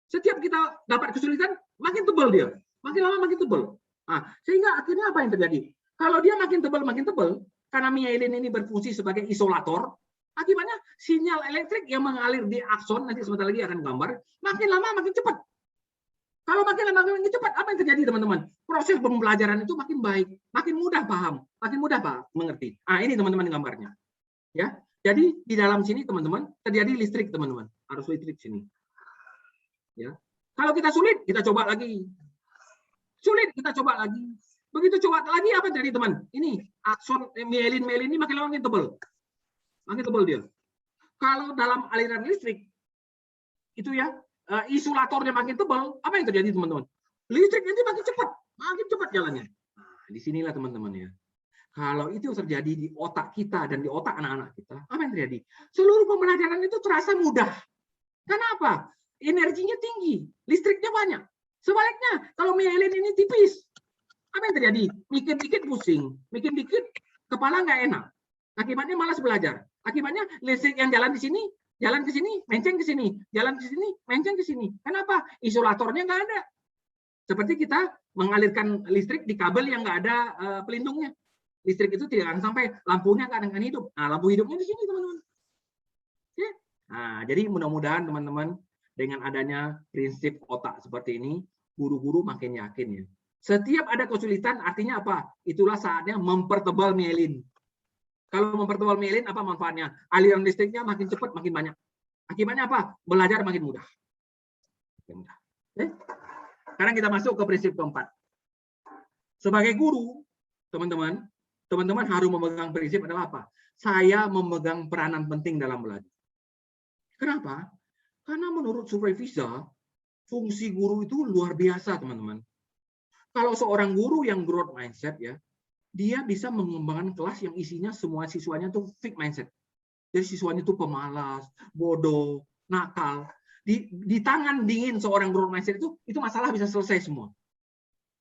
Setiap kita dapat kesulitan, makin tebal dia. Makin lama makin tebal. Nah, sehingga akhirnya apa yang terjadi? Kalau dia makin tebal, karena mielin ini berfungsi sebagai isolator, akibatnya sinyal elektrik yang mengalir di akson, nanti sebentar lagi akan gambar, makin lama makin cepat. Kalau makin lama makin cepat, apa yang terjadi teman-teman? Proses pembelajaran itu makin baik, makin mudah paham, makin mudah mengerti. Ini teman-teman gambarnya. Ya, jadi di dalam sini teman-teman terjadi listrik teman-teman, arus listrik sini. Ya, kalau kita sulit, kita coba lagi. Sulit, kita coba lagi. Begitu coba lagi apa jadi teman? Ini akson mielin ini makin lama makin tebal. Makin tebal dia. Kalau dalam aliran listrik itu ya isolatornya makin tebal, apa yang terjadi teman-teman? Listrik nanti makin cepat jalannya. Nah, disinilah teman-teman ya. Kalau itu terjadi di otak kita dan di otak anak-anak kita, apa yang terjadi? Seluruh pembelajaran itu terasa mudah. Kenapa? Energinya tinggi, listriknya banyak. Sebaliknya, kalau mielin ini tipis, apa yang terjadi? Mikir dikit pusing, mikir dikit kepala nggak enak. Akibatnya malas belajar. Akibatnya listrik yang jalan di sini, jalan ke sini, menceng ke sini, jalan ke sini, menceng ke sini. Kenapa? Isolatornya nggak ada. Seperti kita mengalirkan listrik di kabel yang nggak ada pelindungnya. Listrik itu tidak akan sampai, lampunya nggak akan hidup. Nah, lampu hidupnya di sini, teman-teman. Ya. Nah, jadi mudah-mudahan teman-teman dengan adanya prinsip otak seperti ini, guru-guru makin yakin ya. Setiap ada kesulitan, artinya apa? Itulah saatnya mempertebal mielin. Kalau mempertebal mielin, apa manfaatnya? Aliran listriknya makin cepat, makin banyak. Akibatnya apa? Belajar makin mudah. Makin mudah. Oke? Sekarang kita masuk ke prinsip keempat. Sebagai guru, teman-teman harus memegang prinsip adalah apa? Saya memegang peranan penting dalam belajar. Kenapa? Karena menurut survei PISA, fungsi guru itu luar biasa, teman-teman. Kalau seorang guru yang growth mindset ya, dia bisa mengembangkan kelas yang isinya semua siswanya tuh fixed mindset. Jadi siswanya tuh pemalas, bodoh, nakal. Di tangan dingin seorang growth mindset itu masalah bisa selesai semua.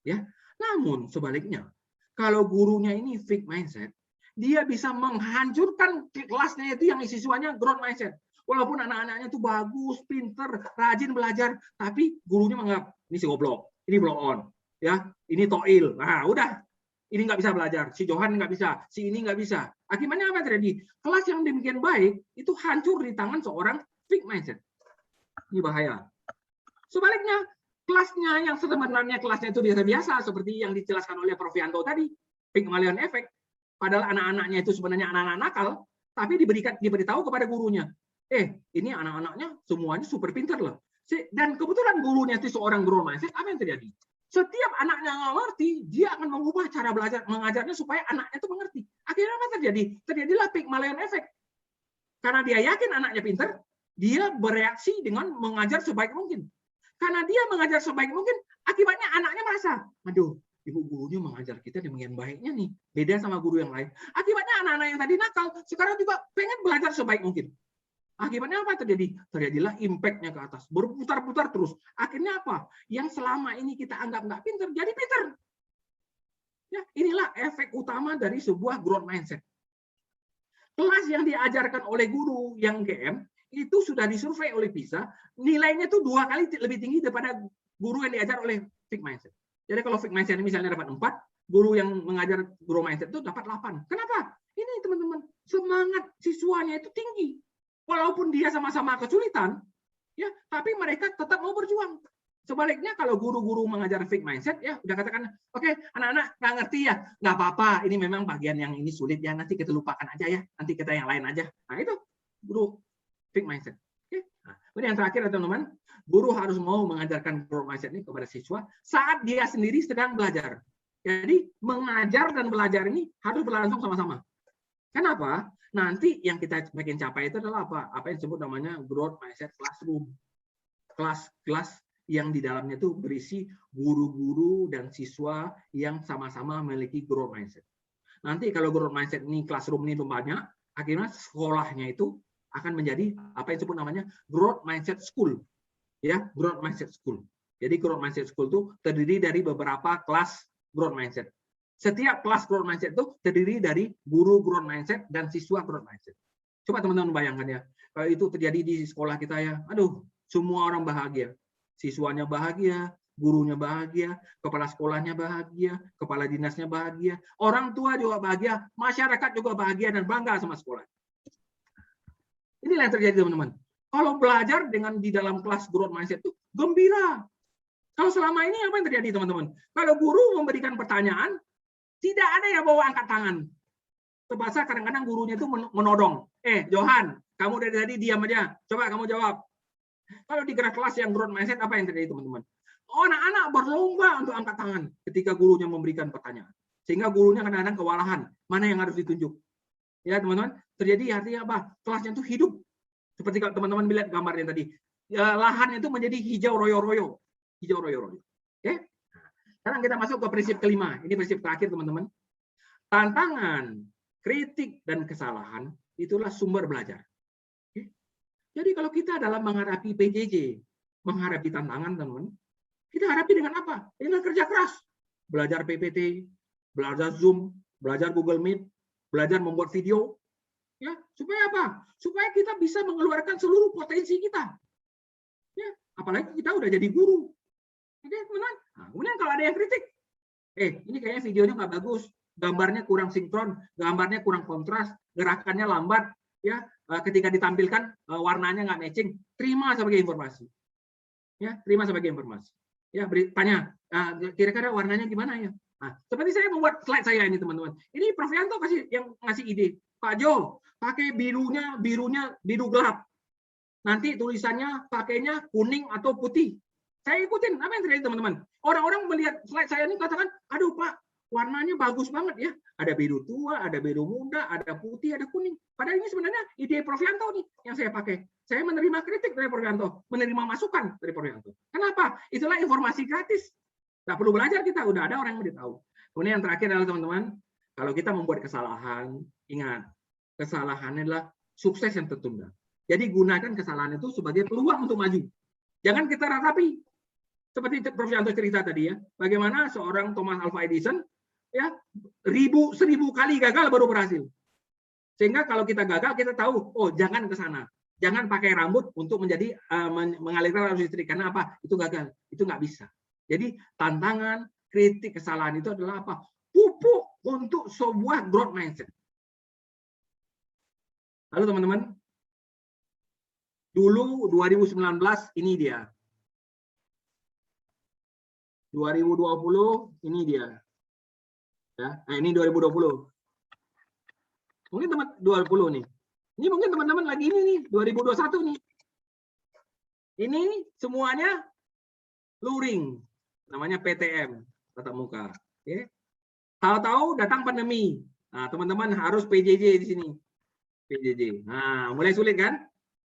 Ya. Namun sebaliknya, kalau gurunya ini fixed mindset, dia bisa menghancurkan kelasnya itu yang siswanya growth mindset. Walaupun anak-anaknya itu bagus, pinter, rajin belajar, tapi gurunya menganggap ini si goblok, ini blow on, ya, ini toil. Nah, udah, ini nggak bisa belajar, si Johan nggak bisa, si ini nggak bisa. Akibatnya apa terjadi? Kelas yang demikian baik itu hancur di tangan seorang fixed mindset. Ini bahaya. Sebaliknya, kelasnya yang sebenarnya kelasnya itu biasa-biasa seperti yang dijelaskan oleh Prof. Yanto tadi, Pygmalion Effect. Padahal anak-anaknya itu sebenarnya anak-anak nakal, tapi diberitahu kepada gurunya. Ini anak-anaknya semuanya super pintar loh. Dan kebetulan gurunya itu seorang growth mindset, apa yang terjadi? Setiap anaknya nggak ngerti, dia akan mengubah cara belajar, mengajarnya supaya anaknya itu mengerti. Akhirnya apa terjadi? Terjadilah Pygmalion Effect. Karena dia yakin anaknya pintar, dia bereaksi dengan mengajar sebaik mungkin. Karena dia mengajar sebaik mungkin, akibatnya anaknya merasa, aduh, ibu gurunya mengajar kita demikian baiknya nih, beda sama guru yang lain. Akibatnya anak-anak yang tadi nakal, sekarang juga pengen belajar sebaik mungkin. Akibatnya apa terjadi? Terjadilah impact-nya ke atas, berputar-putar terus. Akhirnya apa? Yang selama ini kita anggap nggak pintar, jadi pintar. Ya, inilah efek utama dari sebuah growth mindset. Kelas yang diajarkan oleh guru yang GM itu sudah disurvei oleh PISA, nilainya itu 2 kali lebih tinggi daripada guru yang diajar oleh fixed mindset. Jadi kalau fixed mindset misalnya dapat 4, guru yang mengajar growth mindset itu dapat 8. Kenapa? Ini teman-teman, semangat siswanya itu tinggi. Walaupun dia sama-sama kesulitan, ya, tapi mereka tetap mau berjuang. Sebaliknya kalau guru-guru mengajar fixed mindset, ya udah katakan, oke, anak-anak nggak ngerti ya, nggak apa-apa, ini memang bagian yang ini sulit ya, nanti kita lupakan aja ya, nanti kita yang lain aja. Nah itu guru fixed mindset. Oke. Nah, kemudian yang terakhir teman-teman, guru harus mau mengajarkan growth mindset ini kepada siswa saat dia sendiri sedang belajar. Jadi mengajar dan belajar ini harus berlangsung sama-sama. Kenapa? Nanti yang kita makin capai itu adalah apa? Apa yang disebut namanya growth mindset classroom. Kelas yang di dalamnya itu berisi guru-guru dan siswa yang sama-sama memiliki growth mindset. Nanti kalau growth mindset ini classroom ini banyak, akhirnya sekolahnya itu akan menjadi apa yang disebut namanya growth mindset school. Ya, growth mindset school. Jadi growth mindset school itu terdiri dari beberapa kelas growth mindset. Setiap kelas growth mindset itu terdiri dari guru growth mindset dan siswa growth mindset. Coba teman-teman bayangkan ya, kalau itu terjadi di sekolah kita ya, aduh, semua orang bahagia. Siswanya bahagia, gurunya bahagia, kepala sekolahnya bahagia, kepala dinasnya bahagia, orang tua juga bahagia, masyarakat juga bahagia dan bangga sama sekolah. Inilah yang terjadi teman-teman. Kalau belajar dengan di dalam kelas growth mindset itu gembira. Kalau selama ini apa yang terjadi, teman-teman? Kalau guru memberikan pertanyaan, tidak ada yang bawa angkat tangan. Terpaksa kadang-kadang gurunya itu menodong. Johan, kamu dari tadi diam aja. Coba kamu jawab. Kalau di kelas yang growth mindset, apa yang terjadi, teman-teman? Anak-anak berlomba untuk angkat tangan ketika gurunya memberikan pertanyaan. Sehingga gurunya kadang-kadang kewalahan. Mana yang harus ditunjuk? Ya, teman-teman. Terjadi artinya apa? Kelasnya itu hidup. Seperti kalau teman-teman lihat gambarnya tadi. Ya, lahan itu menjadi hijau royo-royo. Hijau royo-royo. Oke? Sekarang kita masuk ke prinsip kelima. Ini prinsip terakhir, teman-teman. Tantangan, kritik, dan kesalahan itulah sumber belajar. Oke? Jadi kalau kita dalam menghadapi PJJ, menghadapi tantangan, teman-teman, kita hadapi dengan apa? Dengan kerja keras. Belajar PPT, belajar Zoom, belajar Google Meet, belajar membuat video. Ya, supaya apa? Supaya kita bisa mengeluarkan seluruh potensi kita. Ya, apalagi kita udah jadi guru. Oke, teman-teman. Nah, kemudian kalau ada yang kritik, ini kayaknya videonya nggak bagus, gambarnya kurang sinkron, gambarnya kurang kontras, gerakannya lambat, ya, ketika ditampilkan warnanya nggak matching, terima sebagai informasi. Ya, terima sebagai informasi. Ya, tanya, kira-kira warnanya gimana ya? Nah, seperti saya membuat slide saya ini, teman-teman. Ini Prof Yanto yang ngasih ide. Pak Jo, pakai birunya biru gelap. Nanti tulisannya pakainya kuning atau putih. Saya ikutin, apa yang terjadi, teman-teman? Orang-orang melihat slide saya ini katakan, aduh Pak, warnanya bagus banget ya. Ada biru tua, ada biru muda, ada putih, ada kuning. Padahal ini sebenarnya ide Prof Yanto nih yang saya pakai. Saya menerima kritik dari Prof Yanto, menerima masukan dari Prof Yanto. Kenapa? Itulah informasi gratis. Nggak perlu belajar kita, udah ada orang yang beritahu. Kemudian yang terakhir adalah, teman-teman, kalau kita membuat kesalahan, ingat, kesalahan adalah sukses yang tertunda. Jadi gunakan kesalahan itu sebagai peluang untuk maju. Jangan kita ratapi. Seperti Prof Yanto cerita tadi ya, bagaimana seorang Thomas Alva Edison ya seribu kali gagal baru berhasil. Sehingga kalau kita gagal kita tahu, oh jangan ke sana, jangan pakai rambut untuk menjadi mengalirkan arus listrik, karena apa? Itu gagal, itu nggak bisa. Jadi tantangan, kritik, kesalahan itu adalah apa? Pupuk untuk sebuah growth mindset. Lalu teman-teman, dulu 2019 ini dia. 2020 ini dia. Ya, nah ini 2020. Mungkin teman 20 nih. Ini mungkin teman-teman lagi ini nih 2021 nih. Ini semuanya luring. Namanya PTM, tatap muka. Oke. Tahu-tahu datang pandemi. Nah, teman-teman harus PJJ di sini. PJJ. Nah, mulai sulit kan?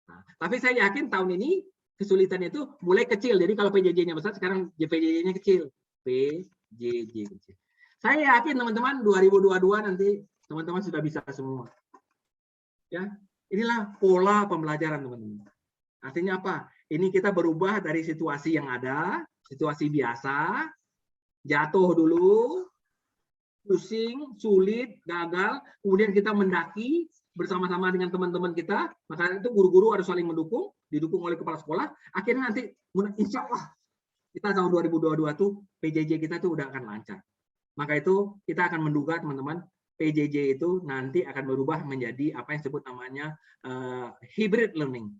Nah, tapi saya yakin tahun ini kesulitan itu mulai kecil. Jadi kalau PJJ-nya besar, sekarang PJJ-nya kecil. PJJ kecil. Saya yakin teman-teman 2022 nanti teman-teman sudah bisa semua. Ya, inilah pola pembelajaran, teman-teman. Artinya apa? Ini kita berubah dari situasi yang ada, situasi biasa, jatuh dulu, pusing, sulit, gagal, kemudian kita mendaki bersama-sama dengan teman-teman kita, maka itu guru-guru harus saling mendukung, didukung oleh kepala sekolah, akhirnya nanti insya Allah kita tahun 2022 tuh PJJ kita tuh udah akan lancar. Maka itu kita akan menduga, teman-teman, PJJ itu nanti akan berubah menjadi apa yang disebut namanya hybrid learning.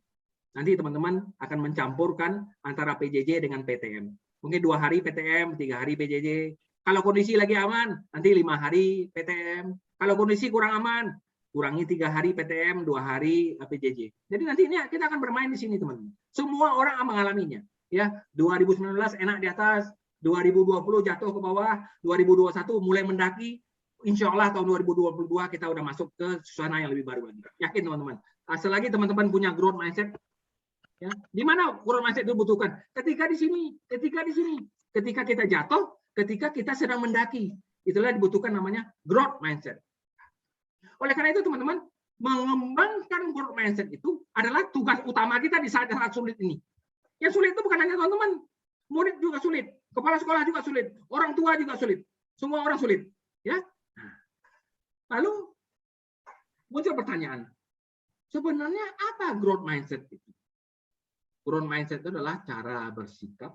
Nanti teman-teman akan mencampurkan antara PJJ dengan PTM. Mungkin 2 hari PTM, 3 hari PJJ. Kalau kondisi lagi aman, nanti 5 hari PTM. Kalau kondisi kurang aman, kurangi 3 hari PTM, 2 hari PJJ. Jadi nanti ini kita akan bermain di sini, teman-teman. Semua orang mengalaminya. Ya, 2019 enak di atas, 2020 jatuh ke bawah, 2021 mulai mendaki. Insya Allah tahun 2022 kita udah masuk ke suasana yang lebih baru lagi. Yakin, teman-teman. Selagi teman-teman punya growth mindset, ya, di mana growth mindset itu dibutuhkan? Ketika di sini, ketika kita jatuh, ketika kita sedang mendaki, itulah dibutuhkan namanya growth mindset. Oleh karena itu, teman-teman, mengembangkan growth mindset itu adalah tugas utama kita di saat-saat sulit ini. Yang sulit itu bukan hanya teman-teman, murid juga sulit, kepala sekolah juga sulit, orang tua juga sulit, semua orang sulit. Ya. Lalu muncul pertanyaan, sebenarnya apa growth mindset itu? Growth mindset itu adalah cara bersikap,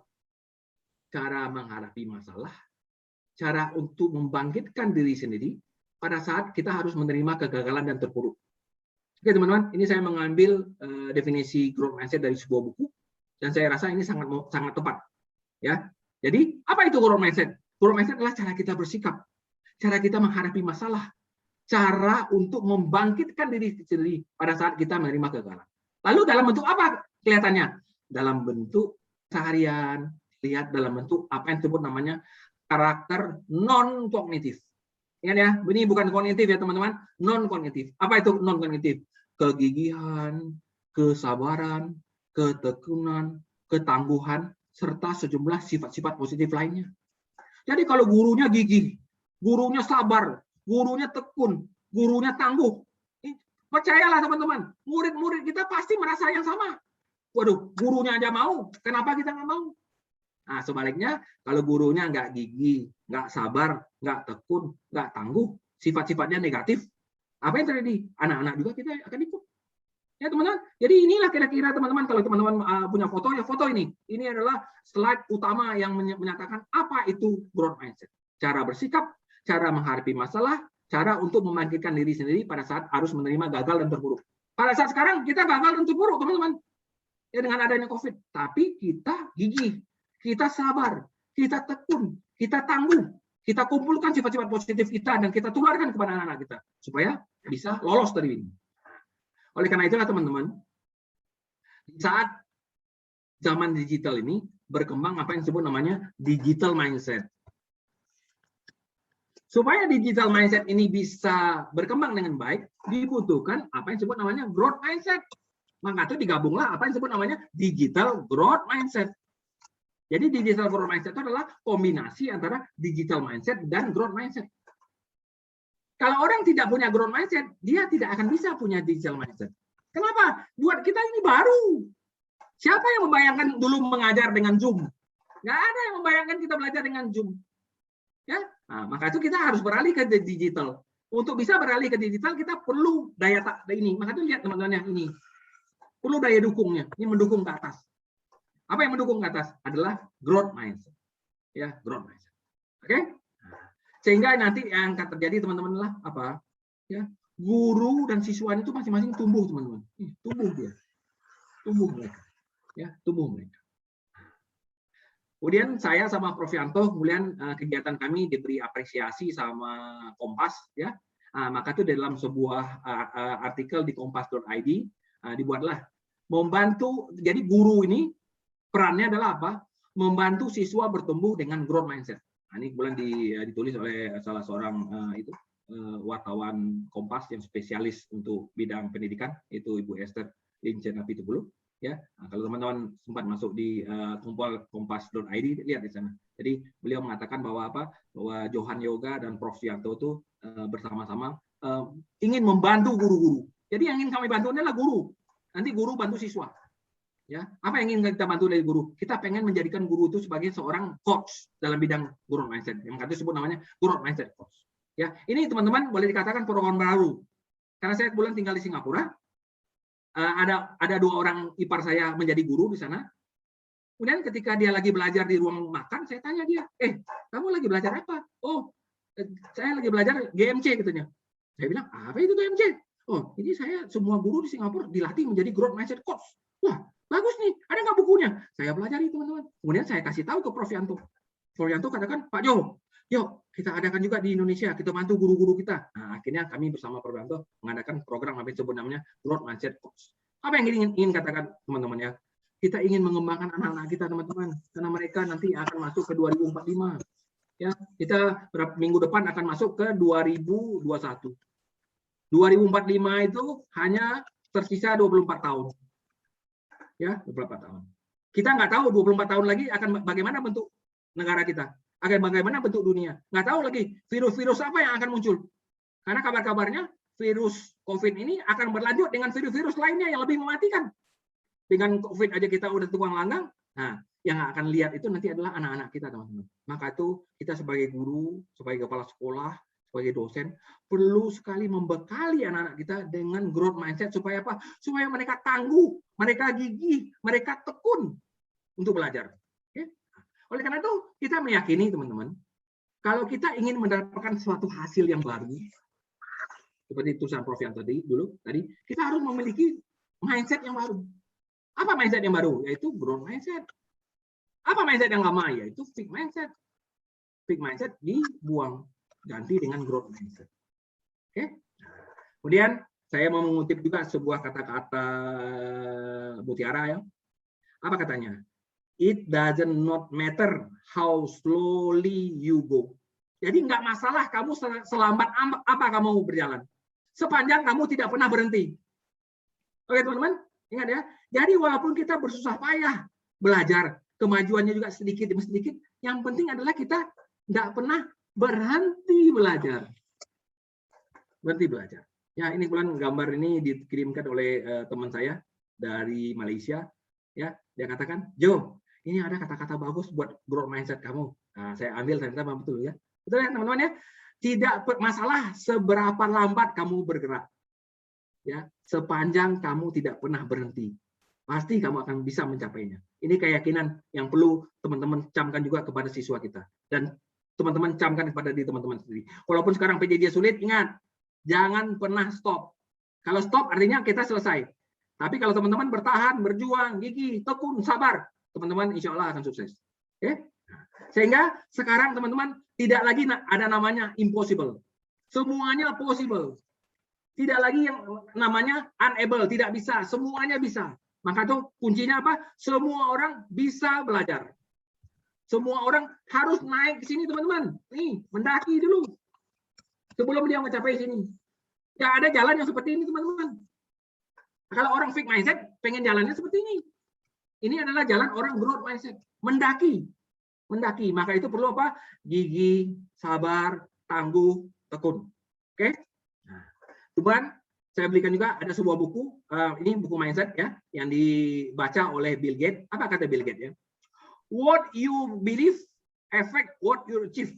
cara menghadapi masalah, cara untuk membangkitkan diri sendiri pada saat kita harus menerima kegagalan dan terpuruk. Oke, teman-teman, ini saya mengambil definisi growth mindset dari sebuah buku, dan saya rasa ini sangat tepat. Ya, jadi apa itu growth mindset? Growth mindset adalah cara kita bersikap, cara kita menghadapi masalah, cara untuk membangkitkan diri sendiri pada saat kita menerima kegagalan. Lalu dalam bentuk apa kelihatannya? Dalam bentuk seharian, lihat dalam bentuk apa yang disebut namanya karakter non kognitif. Ingat ya, ini bukan kognitif ya teman-teman, non kognitif. Apa itu non kognitif? Kegigihan, kesabaran, ketekunan, ketangguhan, serta sejumlah sifat-sifat positif lainnya. Jadi kalau gurunya gigih, gurunya sabar, gurunya tekun, gurunya tangguh, percayalah teman-teman, murid-murid kita pasti merasa yang sama. Waduh, gurunya aja mau, kenapa kita nggak mau? Nah, sebaliknya, kalau gurunya nggak gigih, nggak sabar, nggak tekun, nggak tangguh, sifat-sifatnya negatif, apa yang terjadi? Anak-anak juga kita akan ikut. Ya teman-teman, jadi inilah kira-kira teman-teman, kalau teman-teman punya foto, ya foto ini. Ini adalah slide utama yang menyatakan apa itu growth mindset. Cara bersikap, cara menghadapi masalah, cara untuk membangkitkan diri sendiri pada saat harus menerima gagal dan terpuruk. Pada saat sekarang kita gagal dan terpuruk, teman-teman. Ya dengan adanya COVID. Tapi kita gigih, kita sabar, kita tekun, kita tangguh, kita kumpulkan sifat-sifat positif kita dan kita tularkan kepada anak-anak kita supaya bisa lolos dari ini. Oleh karena itulah teman-teman, saat zaman digital ini berkembang apa yang disebut namanya digital mindset. Supaya digital mindset ini bisa berkembang dengan baik, dibutuhkan apa yang disebut namanya growth mindset. Maka itu digabunglah apa yang disebut namanya digital growth mindset. Jadi digital growth mindset itu adalah kombinasi antara digital mindset dan growth mindset. Kalau orang tidak punya growth mindset, dia tidak akan bisa punya digital mindset. Kenapa? Buat kita ini baru. Siapa yang membayangkan dulu mengajar dengan Zoom? Nggak ada yang membayangkan kita belajar dengan Zoom. Ya, nah, maka itu kita harus beralih ke digital. Untuk bisa beralih ke digital, kita perlu daya ini. Maka itu lihat teman-teman yang ini. Perlu daya dukungnya. Ini mendukung ke atas. Apa yang mendukung ke atas? Adalah growth mindset. Ya, growth mindset. Oke? Sehingga nanti yang akan terjadi teman-teman lah apa? Ya, guru dan siswa itu masing-masing tumbuh teman-teman. Tumbuh dia. Tumbuh mereka. Ya, tumbuh mereka. Kemudian saya sama Prof Yanto, kemudian kegiatan kami diberi apresiasi sama Kompas, ya. Maka itu dalam sebuah artikel di kompas.id dibuatlah membantu. Jadi guru ini perannya adalah apa? Membantu siswa bertumbuh dengan growth mindset. Ini kemudian ditulis oleh salah seorang wartawan Kompas yang spesialis untuk bidang pendidikan, yaitu Ibu Esther Lincena Pitubulu. Ya, nah, kalau teman-teman sempat masuk di kompas.id, lihat di sana. Jadi beliau mengatakan bahwa apa? Bahwa Johan Yoga dan Prof Yanto itu bersama-sama ingin membantu guru-guru. Jadi yang ingin kami bantu adalah guru. Nanti guru bantu siswa. Ya, apa yang ingin kita bantu dari guru? Kita pengen menjadikan guru itu sebagai seorang coach dalam bidang growth mindset. Yang kata disebut namanya growth mindset coach. Ya, ini teman-teman boleh dikatakan program baru. Karena saya kebetulan tinggal di Singapura. Ada dua orang ipar saya menjadi guru di sana. Kemudian ketika dia lagi belajar di ruang makan, saya tanya dia, kamu lagi belajar apa? Oh, saya lagi belajar GMC katanya. Saya bilang, apa itu GMC? Oh, ini saya semua guru di Singapura dilatih menjadi growth mindset coach. Wah, bagus nih, ada nggak bukunya? Saya pelajari teman-teman. Kemudian saya kasih tahu ke Prof Yanto. Prof Yanto katakan, Pak Jo, yuk kita adakan juga di Indonesia, kita bantu guru-guru kita. Nah, akhirnya kami bersama Prof Yanto mengadakan program apa yang disebut namanya growth mindset coach. Apa yang ingin katakan teman-teman ya? Kita ingin mengembangkan anak-anak kita teman-teman, karena mereka nanti akan masuk ke 2045. Ya, kita minggu depan akan masuk ke 2021. 2045 itu hanya tersisa 24 tahun. Ya, 24 tahun. Kita nggak tahu 24 tahun lagi akan bagaimana bentuk negara kita, akan bagaimana bentuk dunia. Nggak tahu lagi virus-virus apa yang akan muncul. Karena kabar-kabarnya virus COVID ini akan berlanjut dengan virus-virus lainnya yang lebih mematikan. Dengan COVID aja kita udah tukang langgang, nah yang akan lihat itu nanti adalah anak-anak kita, teman-teman. Maka itu kita sebagai guru, sebagai kepala sekolah, sebagai dosen, perlu sekali membekali anak-anak kita dengan growth mindset supaya apa? Supaya mereka tangguh, mereka gigih, mereka tekun untuk belajar. Ya? Oleh karena itu, kita meyakini, teman-teman, kalau kita ingin mendapatkan suatu hasil yang baru, seperti tulisan Prof yang tadi, kita harus memiliki mindset yang baru. Apa mindset yang baru? Yaitu growth mindset. Apa mindset yang lama? Yaitu fixed mindset. Fixed mindset dibuang, ganti dengan growth mindset. Oke. Kemudian saya mau mengutip juga sebuah kata-kata Mutiara ya. Apa katanya? It doesn't not matter how slowly you go. Jadi nggak masalah kamu selambat apa kamu berjalan, sepanjang kamu tidak pernah berhenti. Oke teman-teman, ingat ya. Jadi walaupun kita bersusah payah belajar, kemajuannya juga sedikit demi sedikit, yang penting adalah kita nggak pernah berhenti belajar. Berhenti belajar. Ya, ini kebetulan gambar ini dikirimkan oleh teman saya dari Malaysia. Ya, dia katakan, Jo, ini ada kata-kata bagus buat growth mindset kamu. Nah, saya ambil ternyata betul ya. Betul ya teman-teman ya. Tidak masalah seberapa lambat kamu bergerak. Ya, sepanjang kamu tidak pernah berhenti. Pasti kamu akan bisa mencapainya. Ini keyakinan yang perlu teman-teman camkan juga kepada siswa kita. Dan teman-teman camkan kepada diri teman-teman sendiri. Walaupun sekarang PJJ sulit, ingat, jangan pernah stop. Kalau stop artinya kita selesai. Tapi kalau teman-teman bertahan, berjuang, gigih, tekun, sabar, teman-teman insya Allah akan sukses. Oke? Sehingga sekarang teman-teman tidak lagi ada namanya impossible. Semuanya possible. Tidak lagi yang namanya unable, tidak bisa. Semuanya bisa. Maka tuh kuncinya apa? Semua orang bisa belajar. Semua orang harus naik ke sini teman-teman. Nih, mendaki dulu. Sebelum dia mencapai sini. Tidak ada jalan yang seperti ini teman-teman. Kalau orang fixed mindset, pengen jalannya seperti ini. Ini adalah jalan orang growth mindset. Mendaki. Mendaki. Maka itu perlu apa? Gigih, sabar, tangguh, tekun. Oke? Nah, cuman saya belikan juga ada sebuah buku. Ini buku mindset ya, yang dibaca oleh Bill Gates. Apa kata Bill Gates ya? What you believe affect what you achieve.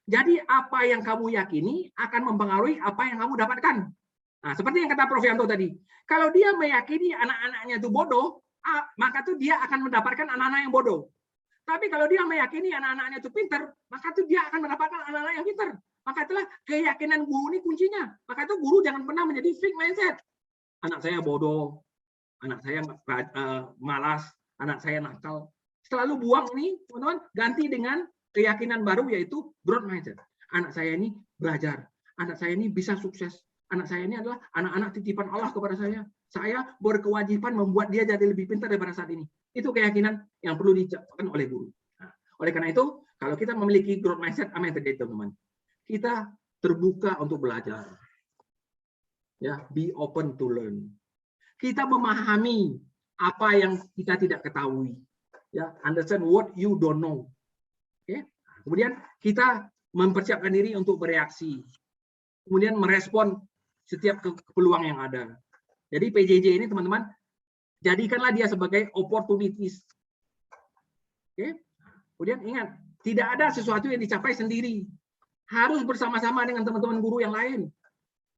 Jadi apa yang kamu yakini akan mempengaruhi apa yang kamu dapatkan. Nah, seperti yang kata Prof Yanto tadi. Kalau dia meyakini anak-anaknya itu bodoh, maka tuh dia akan mendapatkan anak-anak yang bodoh. Tapi kalau dia meyakini anak-anaknya itu pintar, maka tuh dia akan mendapatkan anak-anak yang pintar. Maka itulah keyakinan guru ini kuncinya. Maka itu guru jangan pernah menjadi fixed mindset. Anak saya bodoh, anak saya malas, anak saya nakal. Selalu buang ini, teman-teman, ganti dengan keyakinan baru yaitu growth mindset. Anak saya ini belajar, anak saya ini bisa sukses. Anak saya ini adalah anak-anak titipan Allah kepada saya. Saya berkewajiban membuat dia jadi lebih pintar daripada saat ini. Itu keyakinan yang perlu diucapkan oleh guru. Nah, oleh karena itu, kalau kita memiliki growth mindset, apa yang terjadi teman-teman? Kita terbuka untuk belajar. Ya, be open to learn. Kita memahami apa yang kita tidak ketahui. Ya, understand what you don't know. Oke. Kemudian kita mempersiapkan diri untuk bereaksi. Kemudian merespon setiap peluang yang ada. Jadi PJJ ini teman-teman, jadikanlah dia sebagai opportunities. Oke. Kemudian ingat, tidak ada sesuatu yang dicapai sendiri. Harus bersama-sama dengan teman-teman guru yang lain.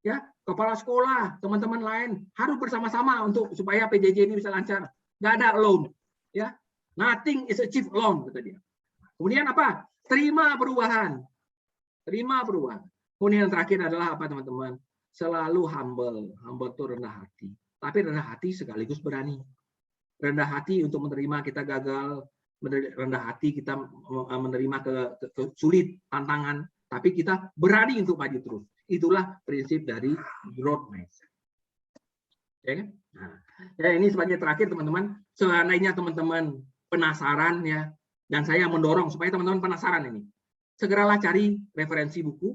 Ya, kepala sekolah, teman-teman lain harus bersama-sama untuk supaya PJJ ini bisa lancar. Nggak ada alone. Ya. Nothing is achieved alone, kata dia. Kemudian apa? Terima perubahan. Terima perubahan. Kemudian yang terakhir adalah apa teman-teman? Selalu humble. Humble itu rendah hati. Tapi rendah hati sekaligus berani. Rendah hati untuk menerima kita gagal. Rendah hati kita menerima sulit, tantangan. Tapi kita berani untuk maju terus. Itulah prinsip dari growth mindset. Ya, nah, ya ini sebagai terakhir teman-teman. Seandainya teman-teman penasaran ya, dan saya mendorong supaya teman-teman penasaran ini. Segeralah cari referensi buku.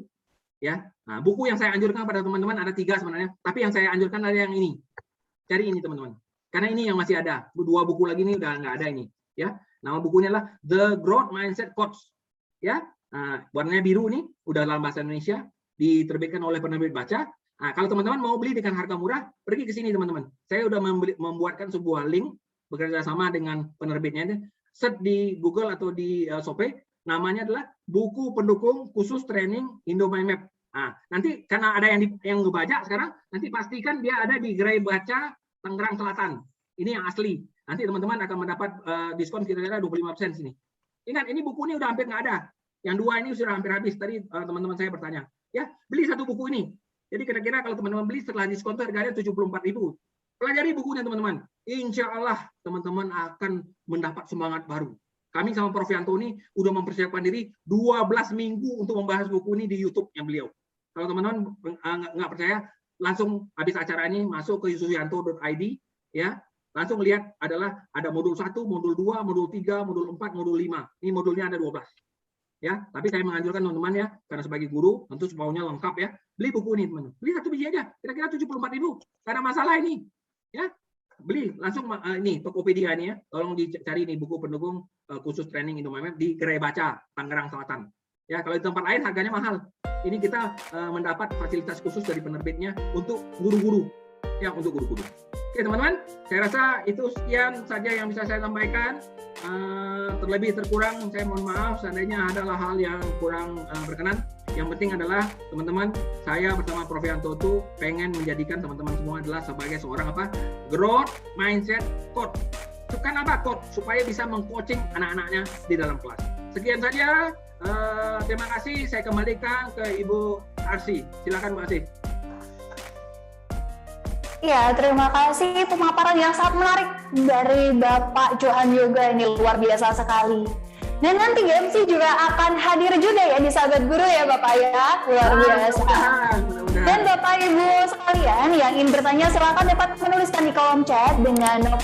Ya, nah, buku yang saya anjurkan pada teman-teman ada 3 sebenarnya, tapi yang saya anjurkan ada yang ini. Cari ini teman-teman, karena ini yang masih ada. 2 buku lagi ini udah nggak ada ini. Ya, nama bukunya adalah The Growth Mindset Coach. Ya, nah, warnanya biru nih, udah dalam bahasa Indonesia, diterbitkan oleh penerbit Baca. Nah, kalau teman-teman mau beli dengan harga murah, pergi ke sini teman-teman. Saya udah membuatkan sebuah link bekerja sama dengan penerbitnya. Search di Google atau di Shopee. Namanya adalah buku pendukung khusus training Indomie Map. Nah, nanti karena ada yang ngebaca sekarang, nanti pastikan dia ada di Gerai Baca Tangerang Selatan. Ini yang asli. Nanti teman-teman akan mendapat diskon kira-kira 25% sini. Ingat, ini buku ini udah hampir nggak ada. Yang 2 ini sudah hampir habis. Tadi teman-teman saya bertanya. Ya, beli 1 buku ini. Jadi kira-kira kalau teman-teman beli setelah diskon itu harganya 74.000. Pelajari bukunya teman-teman. Insya Allah teman-teman akan mendapat semangat baru. Kami sama Prof. Yanto ini udah mempersiapkan diri 12 minggu untuk membahas buku ini di YouTube-nya beliau. Kalau teman-teman nggak percaya, langsung habis acara ini masuk ke yusuyanto.id, ya, langsung lihat ada modul 1, modul 2, modul 3, modul 4, modul 5. Ini modulnya ada 12. Ya, tapi saya menganjurkan teman-teman ya, karena sebagai guru tentu semuanya lengkap ya, beli buku ini teman-teman. Beli 1 biji aja, kira-kira 74.000. Karena masalah ini, ya, beli langsung ini Tokopedia nih ya, tolong dicari nih buku pendukung khusus training Indomaret di Gerai Baca Tangerang Selatan. Ya, kalau di tempat lain harganya mahal. Ini kita mendapat fasilitas khusus dari penerbitnya untuk guru-guru, ya, untuk guru-guru. Oke teman-teman, saya rasa itu sekian saja yang bisa saya sampaikan. Terlebih terkurang saya mohon maaf seandainya adalah hal yang kurang berkenan. Yang penting adalah teman-teman, saya bersama Prof. Yanto itu pengen menjadikan teman-teman semua adalah sebagai seorang growth mindset coach. Bukan coach, supaya bisa meng-coaching anak-anaknya di dalam kelas. Sekian saja. Terima kasih. Saya kembalikan ke Ibu Arsy. Silakan Bu Arsy. Ya, terima kasih pemaparan yang sangat menarik dari Bapak Johan Yoga, ini luar biasa sekali. Dan nanti MC juga akan hadir juga ya di Sahabat Guru ya Bapak ya, luar biasa. Dan Bapak Ibu sekalian yang ingin bertanya silakan dapat menuliskan di kolom chat dengan